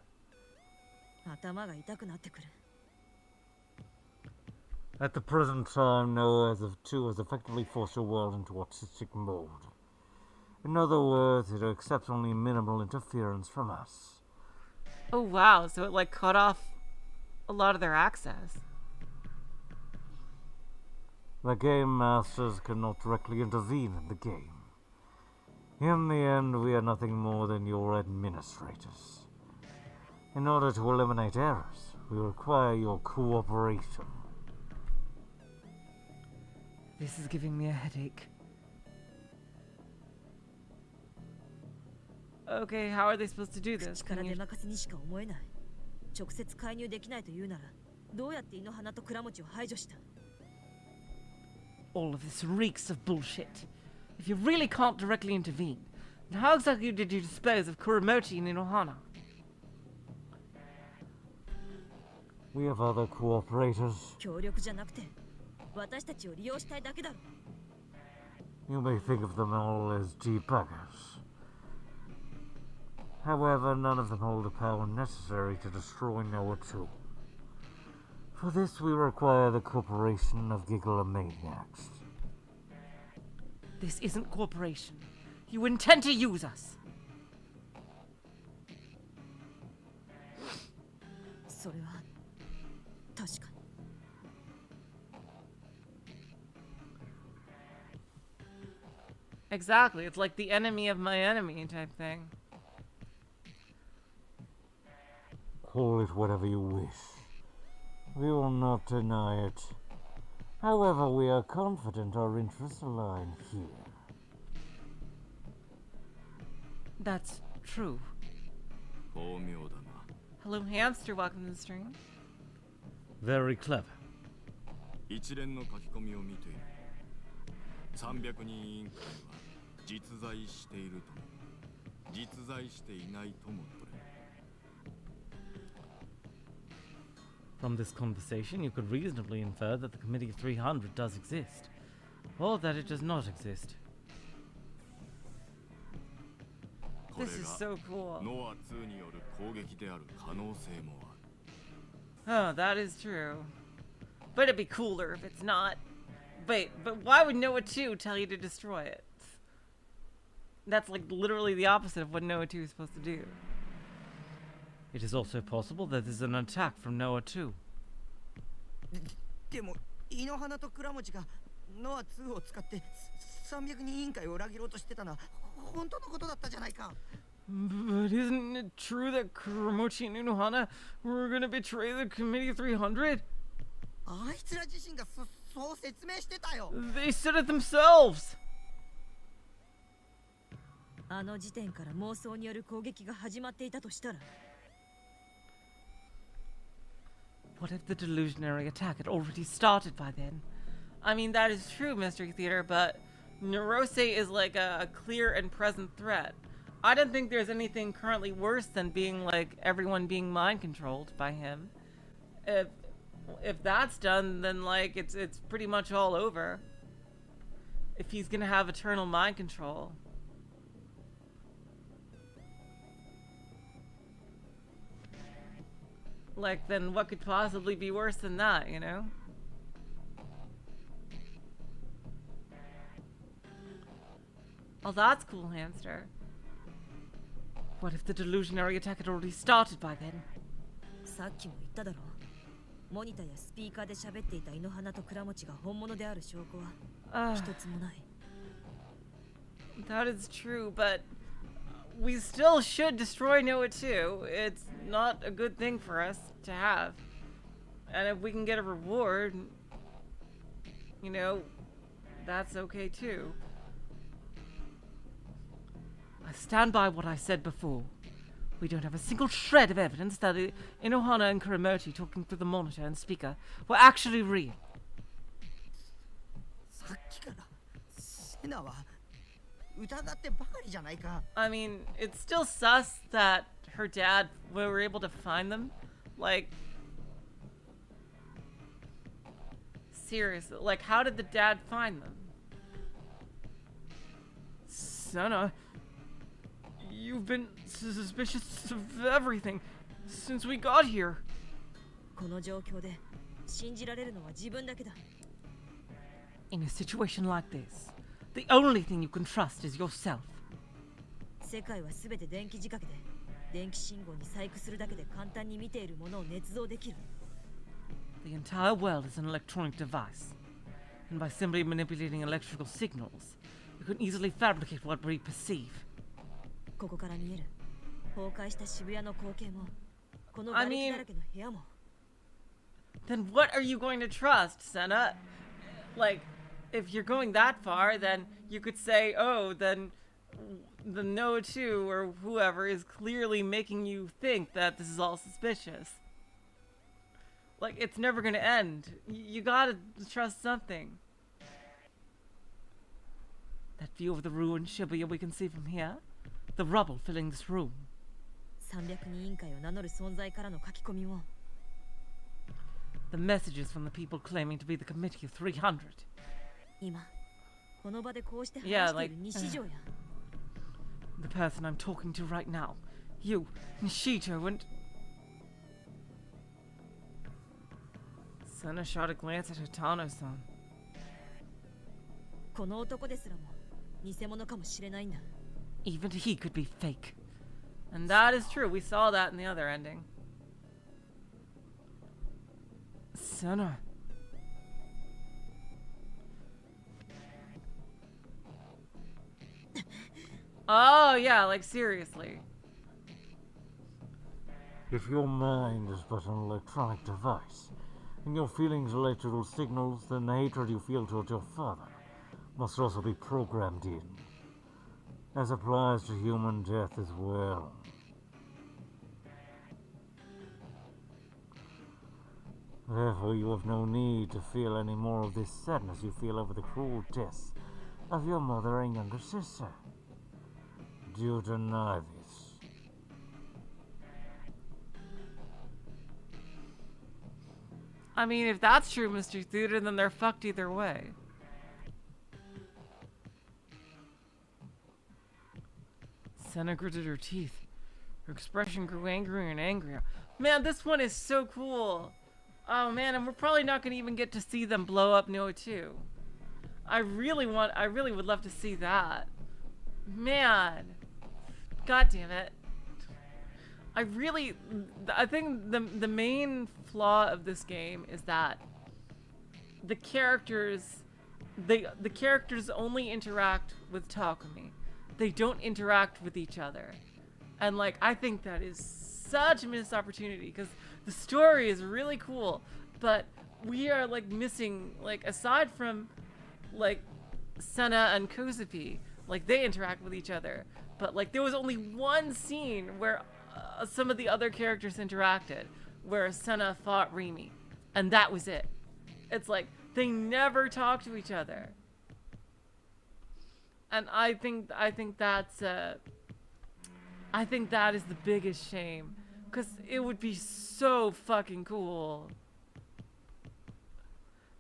頭が痛くなってくる。 At the present time, NoaH has effectively forced your world into autistic mode. In other words, it accepts only minimal interference from us. Oh wow, so it like cut off a lot of their access. The game masters cannot directly intervene in the game. In the end, we are nothing more than your administrators. In order to eliminate errors, we require your cooperation. This is giving me a headache. Okay, how are they supposed to do this? 力 Can で you... 任せにしか思えない。直接介入できないというなら、どうやって井の花と倉持を排除した？ All of this reeks of bullshit. If you really can't directly intervene, then how exactly did you dispose of Kuramochi and Inohana? We have other cooperators. 協力じゃなくて、私たちを利用したいだけだろ。 You may think of them all as debuggers. However, none of them hold the power necessary to destroy NoaH. For this, we require the cooperation of Gigalomaniacs. This isn't cooperation. You intend to use us. それは確かに。 Exactly, it's like the enemy of my enemy type thing. Call it whatever you wish. We will not deny it. However, we are confident our interests align here. That's true. 巧妙だな Hello, hamster. Welcome to the stream. Very clever. 一連の書き込みを見ている300人委員会は実在しているとも実在していないとも取れる From this conversation, you could reasonably infer that the Committee of 300 does exist, or that it does not exist. これ This is が so cool. ノア2による攻撃である可能性もある Oh, that is true. But it'd be cooler if it's not. But why would Noah 2 tell you to destroy it? That's like literally the opposite of what Noah 2 is supposed to do. It is also possible that this is an attack from NoaH 2. でも井の花と倉持がノア2を使って300人委員会を裏切ろうとしてたのは本当のことだったじゃないか。 But isn't it true that Kuramochi and Unohana were gonna betray the Committee of 300? あいつら自身がそう説明してたよ。 They said it themselves! あの時点から妄想による攻撃が始まっていたとしたら。 What if the delusionary attack had already started by then? I mean, that is true, Mystery Theater, but Neurose is like a clear and present threat. I don't think there's anything currently worse than being like everyone being mind controlled by him. If that's done, then like it's pretty much all over. If he's gonna have eternal mind control. Like, then what could possibly be worse than that, you know? Oh, that's cool, hamster. What if the delusionary attack had already started by then? さっきも言っただろう。モニターやスピーカーで喋っていた井の花と倉持が本物である証拠は一つもない。That is true, but we still should destroy NoaH too. It's not a good thing for us to have. And if we can get a reward, you know, that's okay too. I stand by what I said before. We don't have a single shred of evidence that Inohana and Kuramochi talking through the monitor and speaker were actually real. さっきからセナは疑ってばかりじゃないか。 I mean, it's still sus that her dad were able to find them. Like, seriously, like, how did the dad find them? Sena, you've been suspicious of everything since we got here. この状況で信じられるのは自分だけだ。 In a situation like this, the only thing you can trust is yourself. 世界はすべて電気仕掛けで電気信号に細工するだけで簡単に見ているものを捏造できる。 The entire world is an electronic device, and by simply manipulating electrical signals, you can easily fabricate what we perceive. ここから見える崩壊した渋谷の光景もこの瓦礫だらけの部屋も。 Then what are you going to trust, Sena? Like, if you're going that far, then you could say, oh, then the NoaH or whoever is clearly making you think that this is all suspicious. Like, it's never gonna end. You gotta trust something. That view of the ruined Shibuya we can see from here. The rubble filling this room. 300人委員会を名乗る存在からの書き込みも。 The messages from the people claiming to be the committee of 300. 今この場でこうして話 Yeah, している西条や。 The person I'm talking to right now. You, Nishito, and... Sena shot a glance at Hatano-san. この男ですらも偽物かもしれないんだ。 Even he could be fake. And that is true. We saw that in the other ending. Sena. Oh, yeah, like seriously. If your mind is but an electronic device, and your feelings electrical signals, then the hatred you feel towards your father must also be programmed in, as applies to human death as well. Therefore, you have no need to feel any more of this sadness you feel over the cruel deaths of your mother and younger sister. Do deny this. I mean, if that's true, Mr. Thuder, then they're fucked either way. Sena gritted her teeth. Her expression grew angrier and angrier. Man, this one is so cool. Oh man, and we're probably not gonna even get to see them blow up NoaH 2. I really would love to see that. Man. God damn it. I think the main flaw of this game is that the characters only interact with Takumi. They don't interact with each other. And like, I think that is such a missed opportunity because the story is really cool, but we are like missing, like, aside from like Sena and Kozupi, like they interact with each other, but like there was only one scene where some of the other characters interacted, where Sena fought Rimi, and that was it. It's like they never talk to each other, and I think that's I think that is the biggest shame, because it would be so fucking cool.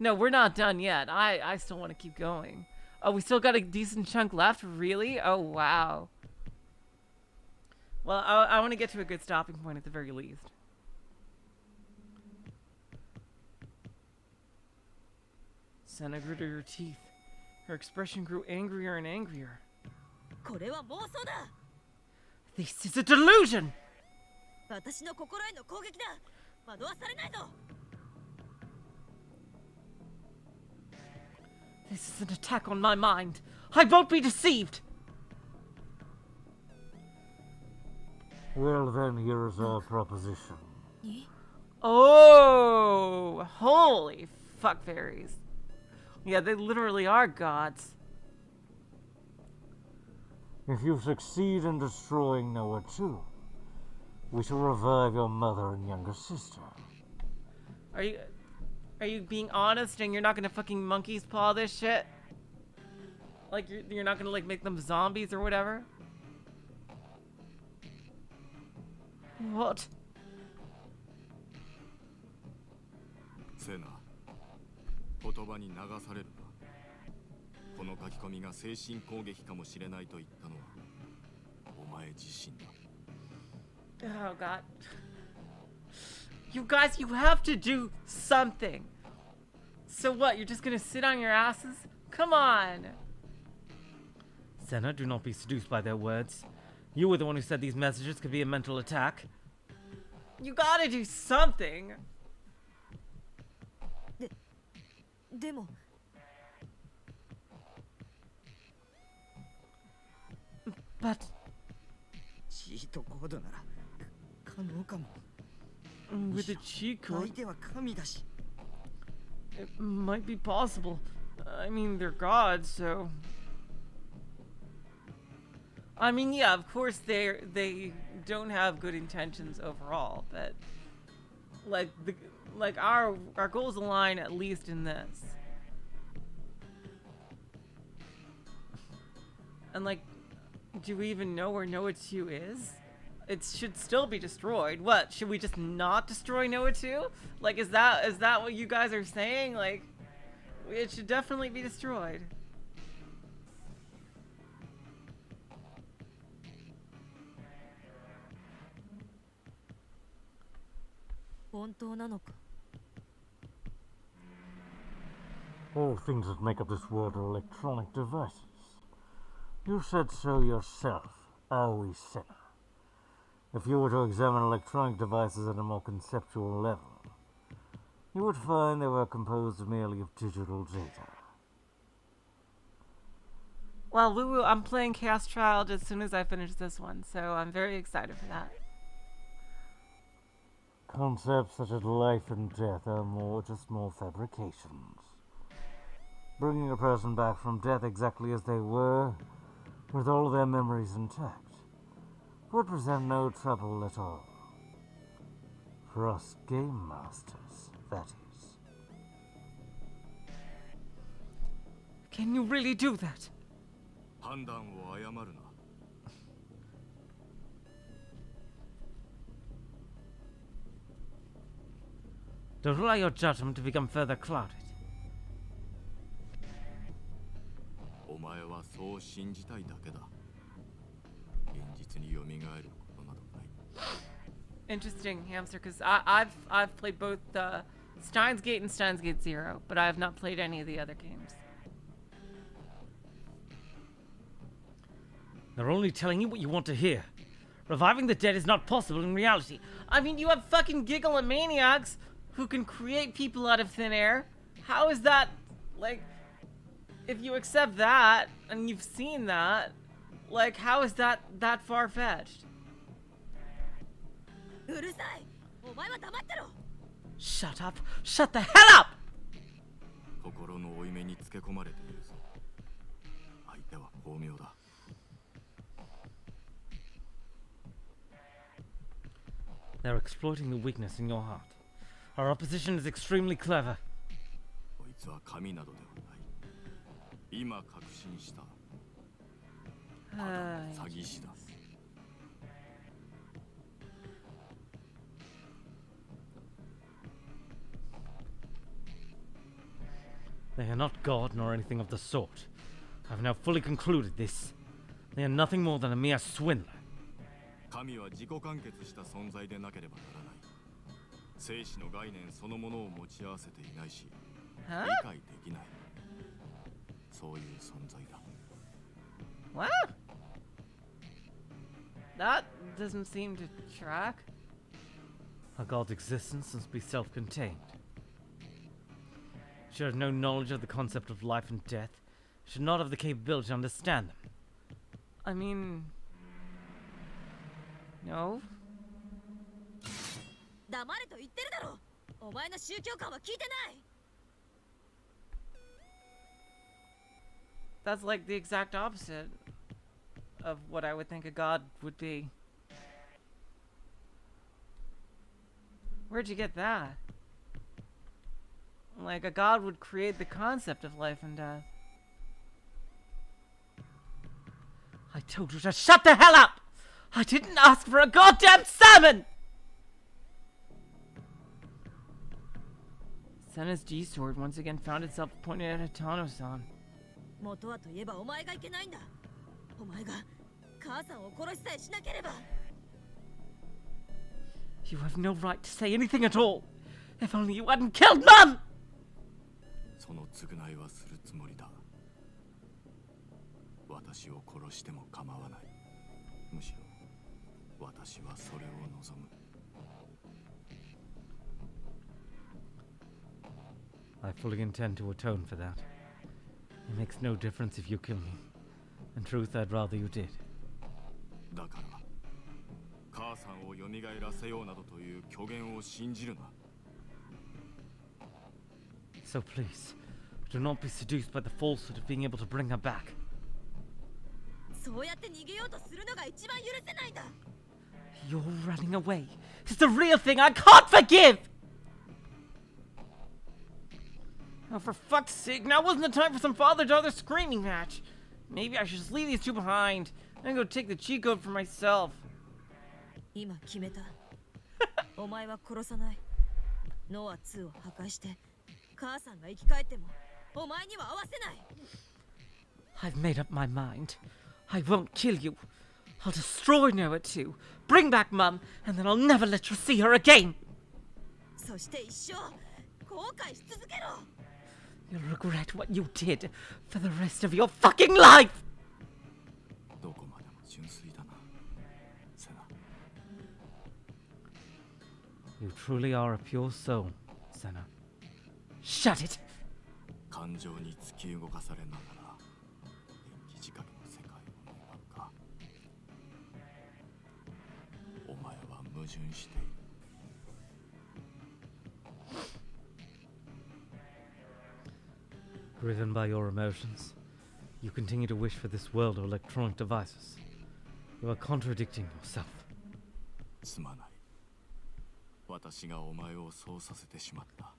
No, we're not done yet. I still want to keep going. Oh, we still got a decent chunk left? Really? Oh, wow. Well, I want to get to a good stopping point at the very least. Sena gritted her teeth. Her expression grew angrier and angrier. これは妄想だ。 This is a delusion! 私の心への攻撃だ。惑わされないぞ。 This is an attack on my mind. I won't be deceived! Well then, here is our proposition. Oh, holy fuck fairies. Yeah, they literally are gods. If you succeed in destroying NoaH 2, we shall revive your mother and younger sister. Are you being honest and you're not gonna fucking monkey's paw this shit? Like you're not gonna like make them zombies or whatever? What? Sena, 言葉に流されるな。この書き込みが精神攻撃かもしれないと言ったのはお前自身だ。Oh god. You guys, you have to do something. So what, you're just gonna sit on your asses? Come on. Sena, do not be seduced by their words. You were the one who said these messages could be a mental attack. You gotta do something. でも But チートコードなら可能かも。 with the cheat 相 code, 手は神だし。 it might be possible. I mean, they're gods, so. I mean, yeah, of course they don't have good intentions overall, but like our goals align at least in this. And like, do we even know where NoaH 2 is? It should still be destroyed. What, should we just not destroy NoaH 2? Like, is that what you guys are saying? Like, it should definitely be destroyed. All things that make up this world are electronic devices. You said so yourself, Aoi Sena. If you were to examine electronic devices at a more conceptual level, you would find they were composed merely of digital data. Well, Woo-Woo, I'm playing Chaos Child as soon as I finish this one, so I'm very excited for that. Concepts such as life and death are just more fabrications. Bringing a person back from death exactly as they were, with all their memories intact, would present no trouble at all. For us game masters, that is. Can you really do that? 判断を誤るな。 Don't allow your judgment to become further clouded. お前はそう信じたいだけだ。現実に蘇ることなどない。 Interesting, Hamster, because I've played both Steins Gate and Steins Gate Zero, but I have not played any of the other games. They're only telling you what you want to hear. Reviving the dead is not possible in reality. I mean, you have fucking Gigalomaniacs who can create people out of thin air. How is that, like, if you accept that, and you've seen that, like, how is that far-fetched? うるさい。お前は黙ってろ。 Shut up! Shut the hell up! 心の負い目につけ込まれているぞ。相手は巧妙だ。 They're exploiting the weakness in your heart. Our opposition is extremely clever. こいつは神などではない。今確信した。ただの詐欺師だ。 They are not God nor anything of the sort. I've now fully concluded this. They are nothing more than a mere swindler. 神は自己完結した存在でなければならない。生死の概念そのものを持ち合わせていないし、理解できない。そういう存在だ。What? That doesn't seem to track. A god's existence must be self-contained. Should have no knowledge of the concept of life and death, should not have the capability to understand them. I mean, No? 黙れと言ってるだろ。お前の宗教観は聞いてない。 That's like the exact opposite of what I would think a god would be. Where'd you get that? Like, a god would create the concept of life and death. I told you to shut the hell up! I didn't ask for a goddamn sermon! Sena's G-sword once again found itself pointed at Hatano-san. 元はといえばお前がいけないんだ。お前が母さんを殺しさえしなければ。 You have no right to say anything at all. If only you hadn't killed Mum! その償いはするつもりだ。私を殺しても構わない。むしろ私はそれを望む。I fully intend to atone for that. It makes no difference if you kill me. In truth, I'd rather you did. だから母さんを蘇らせようなどという虚言を信じるな。 So please, do not be seduced by the falsehood of being able to bring her back. そうやって逃げようとするのが一番許せないんだ。 You're running away. It's the real thing I can't forgive! Oh, for fuck's sake, now wasn't the time for some father-daughter screaming match. Maybe I should just leave these two behind and go take the cheat code for myself. 今決めた。お前は殺さない。ノア2を破壊して、母さんが生き返っても、お前には合わせない。 I've made up my mind. I won't kill you. I'll destroy Noah too. Bring back Mum, and then I'll never let you see her again. そして一生後悔し続けろ。 You'll regret what you did for the rest of your fucking life! どこまでも純粋だな、セナ。 You truly are a pure soul, Sena. Shut it! 感情に突き動かされながら演技仕掛けの世界を願うか。お前は矛盾している。 Driven by your emotions, you continue to wish for this world of electronic devices. You are contradicting yourself. すまない。私がお前をそうさせてしまった。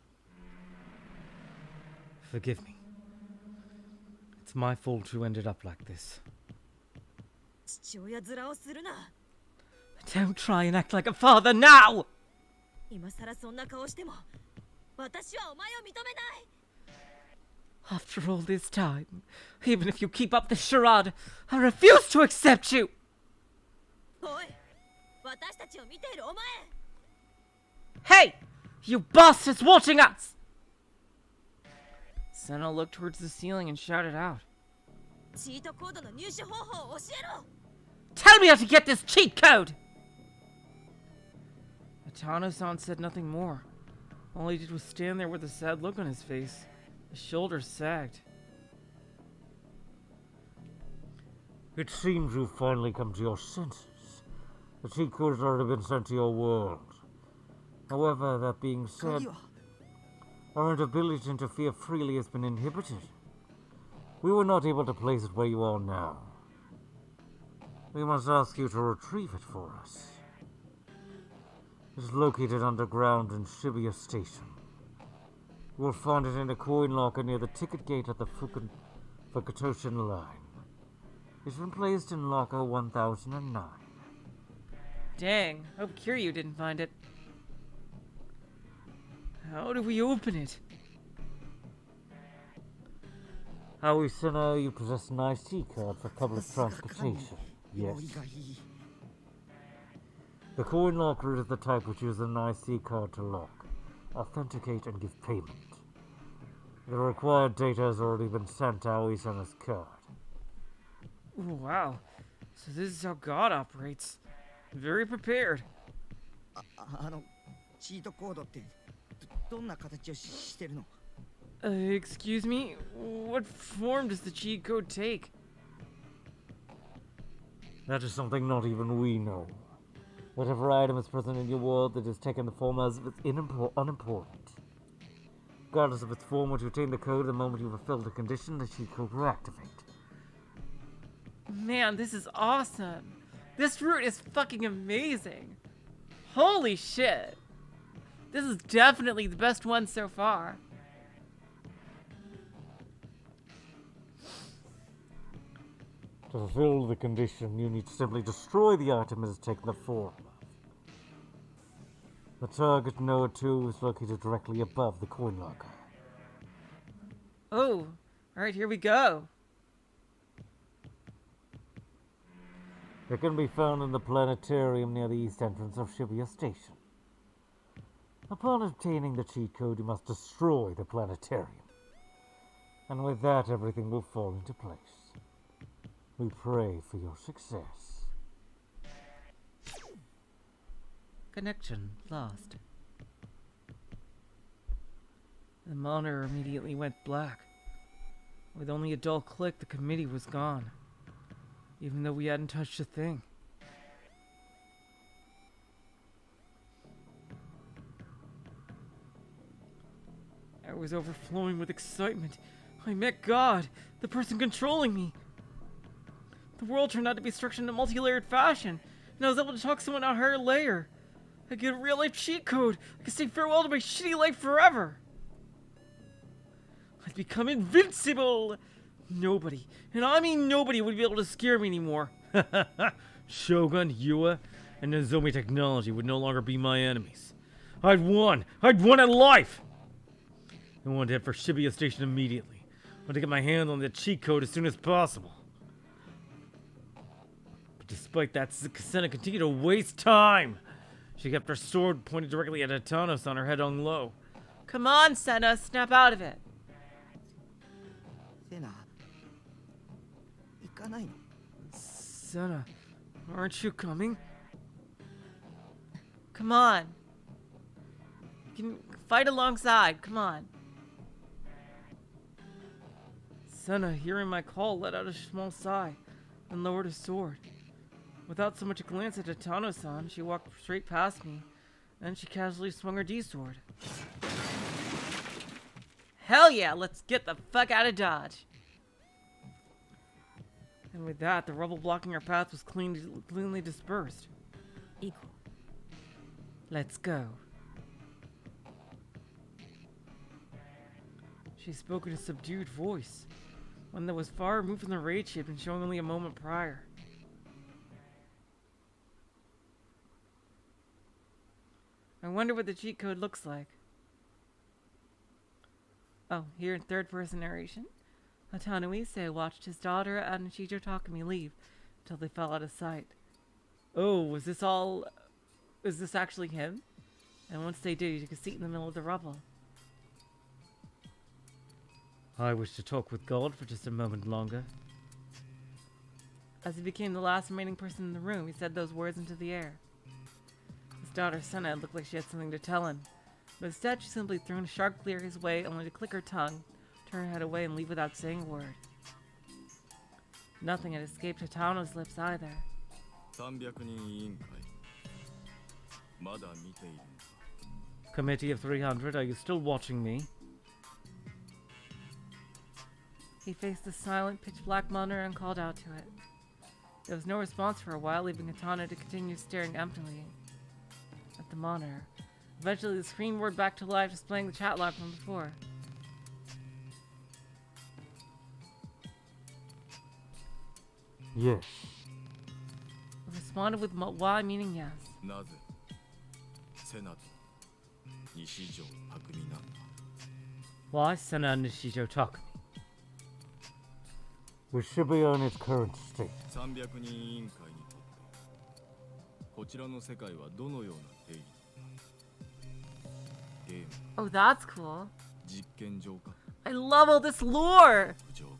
Forgive me. It's my fault you ended up like this. 父親面をするな。 Don't try and act like a father now! 今さらそんな顔しても、私はお前を認めない。 After all this time, even if you keep up this charade, I refuse to accept you! おい、私たちを見ているお前。 Hey! You bastards watching us! Sena looked towards the ceiling and shouted out. チートコードの入手方法を教えろ。 Tell me how to get this cheat code! Atano-san said nothing more. All he did was stand there with a sad look on his face. His shoulders sagged. It seems you've finally come to your senses. The cheat code has already been sent to your world. However, that being said, our ability to interfere freely has been inhibited. We were not able to place it where you are now. We must ask you to retrieve it for us. It is located underground in Shibuya Station. You will find it in a coin locker near the ticket gate at the Fukutoshin line. It's been placed in locker 1009. Dang, hope Kiryu didn't find it. How do we open it? Aoi Sena, you possess an IC card for public transportation. Yes. The coin locker is the type which uses an IC card to lock, authenticate, and give payment. The required data has already been sent to Aoi Sena's card. Ooh, wow. So this is how God operates. Very prepared. チートコードってどんな形をしてるの？ Excuse me? What form does the cheat code take? That is something not even we know. Whatever item is present in your world that is taken the form as if it's unimportant. Regardless of its form, once you obtain the code, the moment you fulfill the condition, the cheat code will activate. Man, this is awesome. This route is fucking amazing. Holy shit. This is definitely the best one so far. To fulfill the condition, you need to simply destroy the item it has taken the form of. The target NoaH is located directly above the coin locker. Oh, alright, here we go. It can be found in the planetarium near the east entrance of Shibuya Station. Upon obtaining the cheat code, you must destroy the planetarium. And with that, everything will fall into place. We pray for your success. Connection lost. The monitor immediately went black. With only a dull click, the committee was gone. Even though we hadn't touched a thing. I was overflowing with excitement. I met God, the person controlling me. The world turned out to be structured in a multi-layered fashion, and I was able to talk to someone on a higher layer. I get a real-life cheat code. I can say farewell to my shitty life forever. I've become invincible. Nobody, and I mean nobody, would be able to scare me anymore. Shogun, Yua, and Nozomi technology would no longer be my enemies. I'd won at life! I wanted to head for Shibuya Station immediately. I wanted to get my hands on the cheat code as soon as possible. But despite that, Sena continued to waste time. She kept her sword pointed directly at Hatano-san, her head hung low. Come on, Sena, snap out of it. Sena, 行かないの? Sena, aren't you coming? Come on. You can fight alongside, come on. Sena, hearing my call, let out a small sigh and lowered her sword. Without so much a glance at Hatano-san, she walked straight past me, and she casually swung her D-sword. Hell yeah, let's get the fuck out of Dodge. And with that, the rubble blocking our path was cleanly dispersed. Equal. Let's go. She spoke in a subdued voice, one that was far removed from the rage she had been showing only a moment prior. I wonder what the cheat code looks like. Oh, here in third-person narration. Hatano Ise watched his daughter and Shijo Takumi leave until they fell out of sight. Oh, is this actually him? And once they did, he took a seat in the middle of the rubble. I wish to talk with God for just a moment longer. As he became the last remaining person in the room, he said those words into the air. His daughter Sena looked like she had something to tell him, but instead she simply threw a sharp glare his way, only to click her tongue, turn her head away, and leave without saying a word. Nothing had escaped Hatano's lips either. 300人委員会まだ見ているのか? Committee of 300, are you still watching me? He faced the silent, pitch-black monitor and called out to it. There was no response for a while, leaving Hatano to continue staring emptily at the monitor. Eventually, the screen whirred back to life, displaying the chat log from before. Yes. It responded with Y, meaning yes. なぜセナと西条匠なんだ? Why Sena and Nishijo Takumi? With Shibuya in its current state. 300人委員会にとってこちらの世界はどのような定義だ? ゲーム Oh, that's cool. 実験場か I love all this lore! 不場か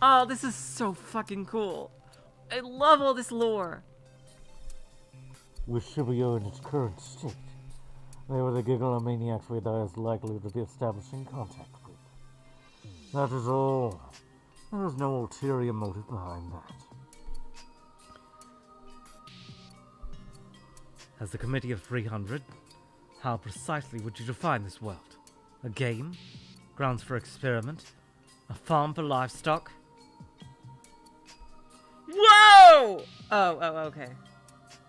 Oh, this is so fucking cool. I love all this lore. With Shibuya in its current state, they were the gigalomaniacs we thought is likely to be establishing contact with. That is all. There is no ulterior motive behind that. As the Committee of 300, how precisely would you define this world? A game? Grounds for experiment? A farm for livestock? Whoa! Okay.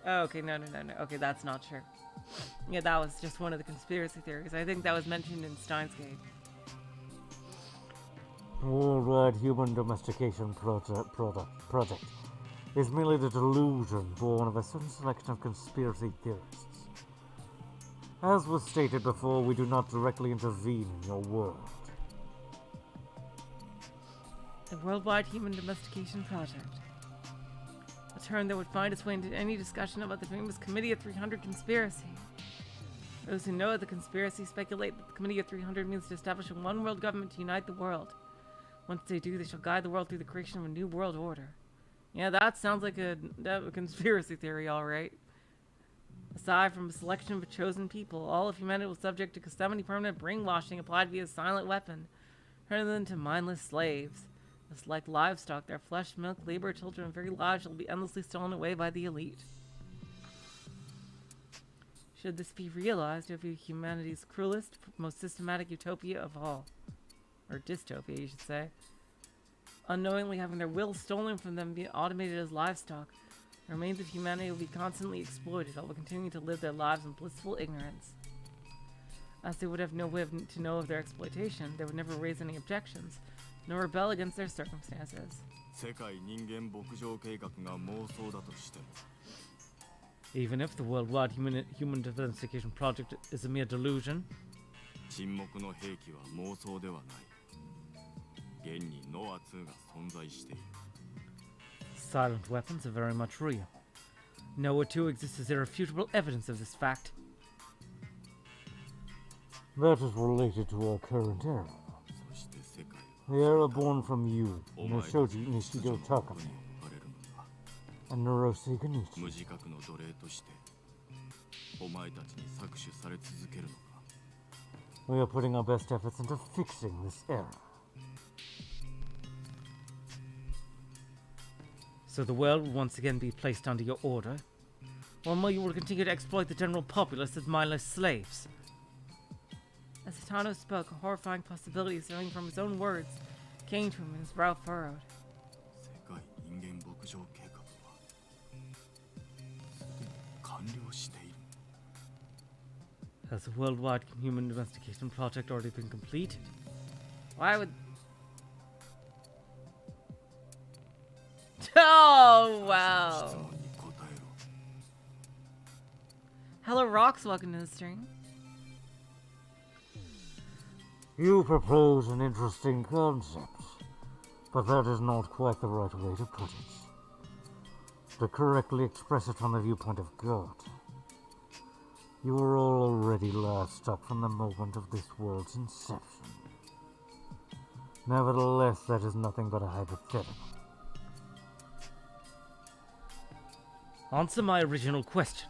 Okay, no. Okay, that's not true. Yeah, that was just one of the conspiracy theories. I think that was mentioned in Steins Gate. Worldwide Human Domestication Project is merely the delusion born of a certain selection of conspiracy theorists. As was stated before, we do not directly intervene in your world. The Worldwide Human Domestication Project. A term that would find its way into any discussion about the famous Committee of 300 conspiracy. Those who know of the conspiracy speculate that the Committee of 300 means to establish a one-world government to unite the world. Once they do, they shall guide the world through the creation of a new world order. Yeah, that sounds like a conspiracy theory, alright. Aside from a selection of a chosen people, all of humanity was subject to semi-permanent brainwashing applied via a silent weapon, turning them into mindless slaves. Just like livestock, their flesh, milk, labor, children, and very lives shall be endlessly stolen away by the elite. Should this be realized, it would be humanity's cruelest, most systematic utopia of all. Or dystopia, you should say. Unknowingly having their will stolen from them, being automated as livestock, the remains of humanity will be constantly exploited, while continuing to live their lives in blissful ignorance. As they would have no way to know of their exploitation, they would never raise any objections, nor rebel against their circumstances. Even if the Worldwide Human Domestication Project is a mere delusion, silent weapons are very much real. NoaH 2 exists as irrefutable evidence of this fact. That is related to our current era. The era born from you, Noshoji Nishido Takumi, and Narose Ganichi. We are putting our best efforts into fixing this error. So the world will once again be placed under your order, while you will continue to exploit the general populace as mindless slaves. As Hitano spoke, a horrifying possibility stemming from his own words came to him and his brow furrowed. Has the Worldwide Human Domestication Project already been completed? Why would... Oh, wow. Hello, Rocks. Welcome to the stream. You propose an interesting concept, but that is not quite the right way to put it. To correctly express it from the viewpoint of God, you are all already livestock from the moment of this world's inception. Nevertheless, that is nothing but a hypothetical. Answer my original question.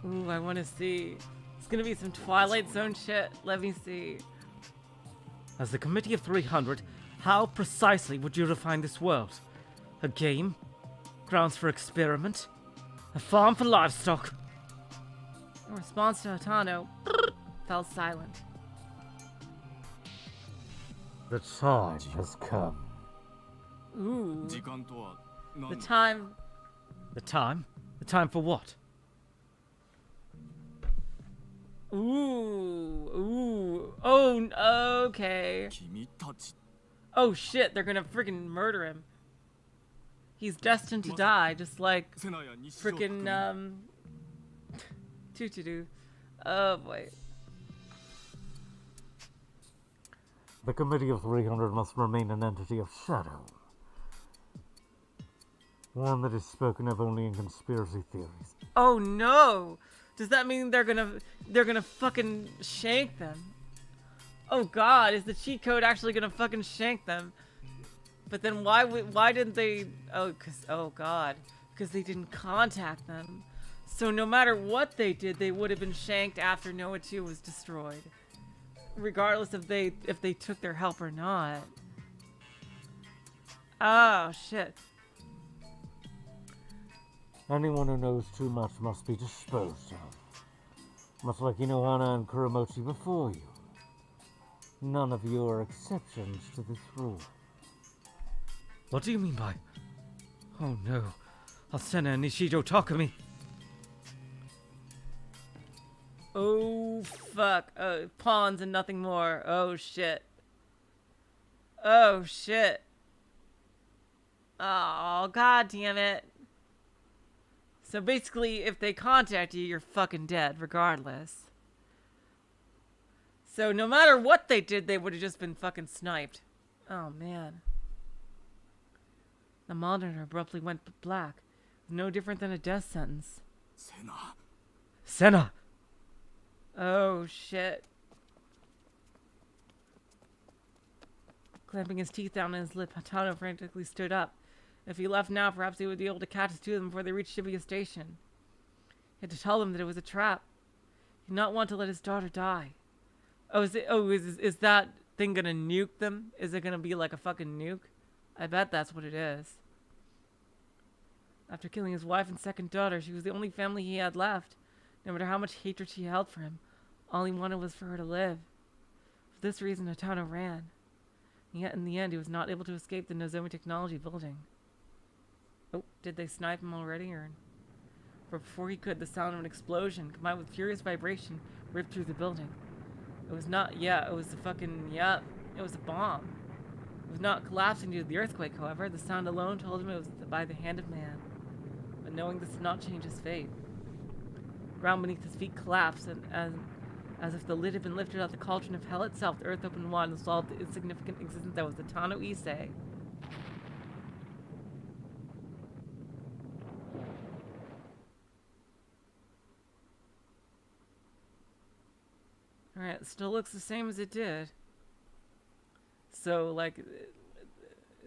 Ooh, I want to see. It's gonna be some Twilight Zone shit. Let me see. As the Committee of 300, how precisely would you define this world? A game? Grounds for experiment? A farm for livestock? In response to Hitano, fell silent. The time has come. Ooh. The time. The time? The time for what? Ooh. Oh, okay. Oh shit, they're gonna freaking murder him. He's destined to die, just like freaking, Tutudu. Oh boy. The Committee of 300 must remain an entity of shadow. One that is spoken of only in conspiracy theories. Oh no! Does that mean they're gonna fucking shank them? Oh god, is the cheat code actually gonna fucking shank them? But then why didn't they? Oh god, because they didn't contact them. So no matter what they did, they would have been shanked after NoaH 2 was destroyed, regardless if they took their help or not. Oh, shit. Anyone who knows too much must be disposed of. Much like Inohana and Kuramochi before you. None of you are exceptions to this rule. What do you mean by... Oh no. Sena and Nishido Takumi. Oh, fuck. Pawns and nothing more. Oh, shit. Oh, shit. Oh, god damn it. So basically, if they contact you, you're fucking dead, regardless. So no matter what they did, they would have just been fucking sniped. Oh, man. The monitor abruptly went black. No different than a death sentence. Sena. Sena! Oh, shit. Clamping his teeth down on his lip, Hatano frantically stood up. If he left now, perhaps he would be able to catch the two of them before they reached Shibuya Station. He had to tell them that it was a trap. He did not want to let his daughter die. Is that thing gonna nuke them? Is it gonna be like a fucking nuke? I bet that's what it is. After killing his wife and second daughter, she was the only family he had left. No matter how much hatred she held for him, all he wanted was for her to live. For this reason, Hatano ran. And yet, in the end, he was not able to escape the Nozomi Technology building. Oh, did they snipe him already? But before he could, the sound of an explosion, combined with furious vibration, ripped through the building. It was not, it was a fucking, it was a bomb. It was not collapsing due to the earthquake, however. The sound alone told him it was by the hand of man. But knowing this did not change his fate. The ground beneath his feet collapsed, and as if the lid had been lifted out the cauldron of hell itself, the earth opened wide and swallowed the insignificant existence that was the Tano Ise. Alright, it still looks the same as it did. So, like, it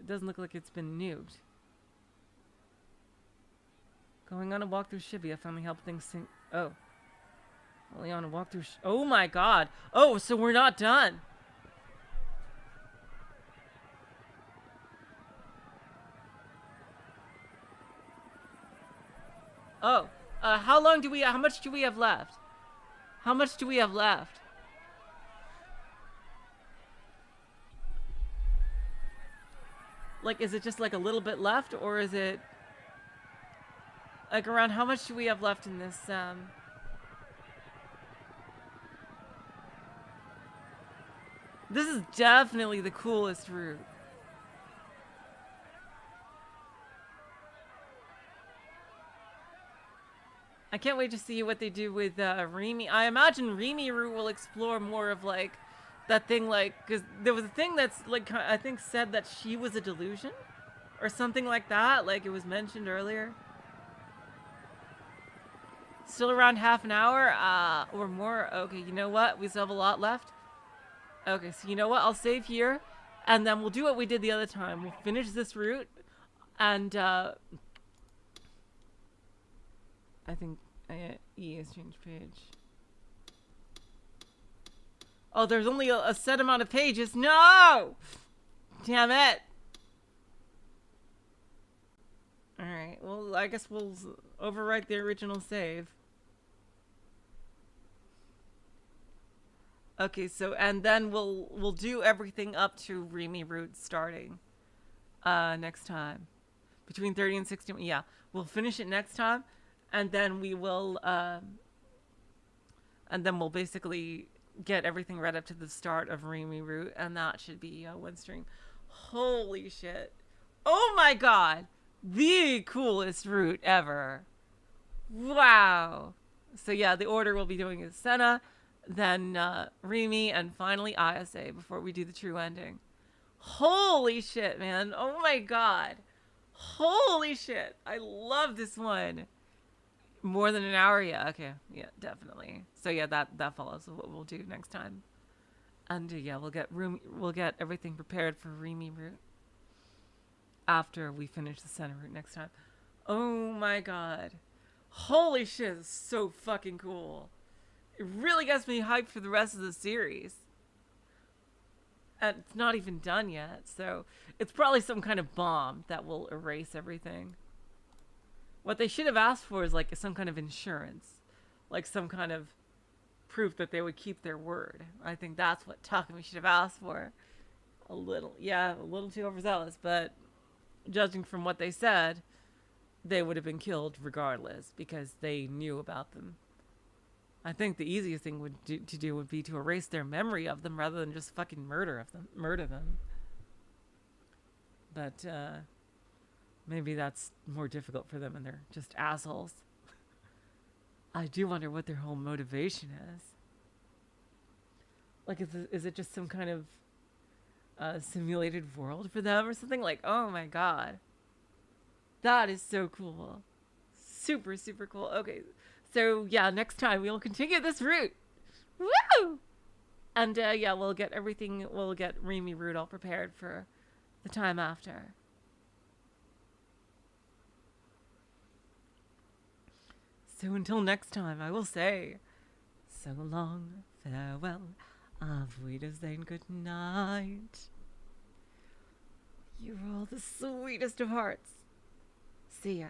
doesn't look like it's been nuked. Going on a walk through Shibuya finally helped things sink. Oh. Only on a walk through. Oh my god. Oh, so we're not done. Oh. How much do we have left? How much do we have left? Like, is it just like a little bit left, or is it like around how much do we have left in this, This is definitely the coolest route. I can't wait to see what they do with Rimi. I imagine Rimi route will explore more of like that thing, like, because there was a thing that's like, I think said that she was a delusion or something like that. Like it was mentioned earlier. Still around half an hour or more. Okay, you know what? We still have a lot left. Okay, so you know what? I'll save here, and then we'll do what we did the other time. We'll finish this route, and I think E has changed page. Oh, there's only a set amount of pages. No! Damn it! Alright, well, I guess we'll overwrite the original save. Okay, so, and then we'll do everything up to Rimi route starting next time. Between 30 and 60, yeah. We'll finish it next time, and then we will, and then we'll basically get everything right up to the start of Rimi route, and that should be one stream. Holy shit. Oh my god! The coolest route ever. Wow. So yeah, the order we'll be doing is Sena, then Rimi, and finally ISA before we do the true ending. Holy shit, man. Oh my god. Holy shit. I love this one. More than an hour? Yeah, okay. Yeah, definitely. So yeah, that follows what we'll do next time. And yeah, we'll get everything prepared for Rimi route after we finish the Sena route next time. Oh my god. Holy shit, it's so fucking cool. It really gets me hyped for the rest of the series. And it's not even done yet, so it's probably some kind of bomb that will erase everything. What they should have asked for is like some kind of insurance, like some kind of proof that they would keep their word. I think that's what Takumi should have asked for. A little too overzealous, but judging from what they said, they would have been killed regardless because they knew about them. I think the easiest thing would be to erase their memory of them rather than just fucking murder them. But maybe that's more difficult for them and they're just assholes. I do wonder what their whole motivation is. Like, is it just some kind of simulated world for them or something? Like, oh my god. That is so cool. Super, super cool. Okay. So, yeah, next time we'll continue this route. Woo! And, yeah, we'll get Remy route all prepared for the time after. So until next time, I will say, so long, farewell, auf Wiedersehen, good night. You're all the sweetest of hearts. See ya.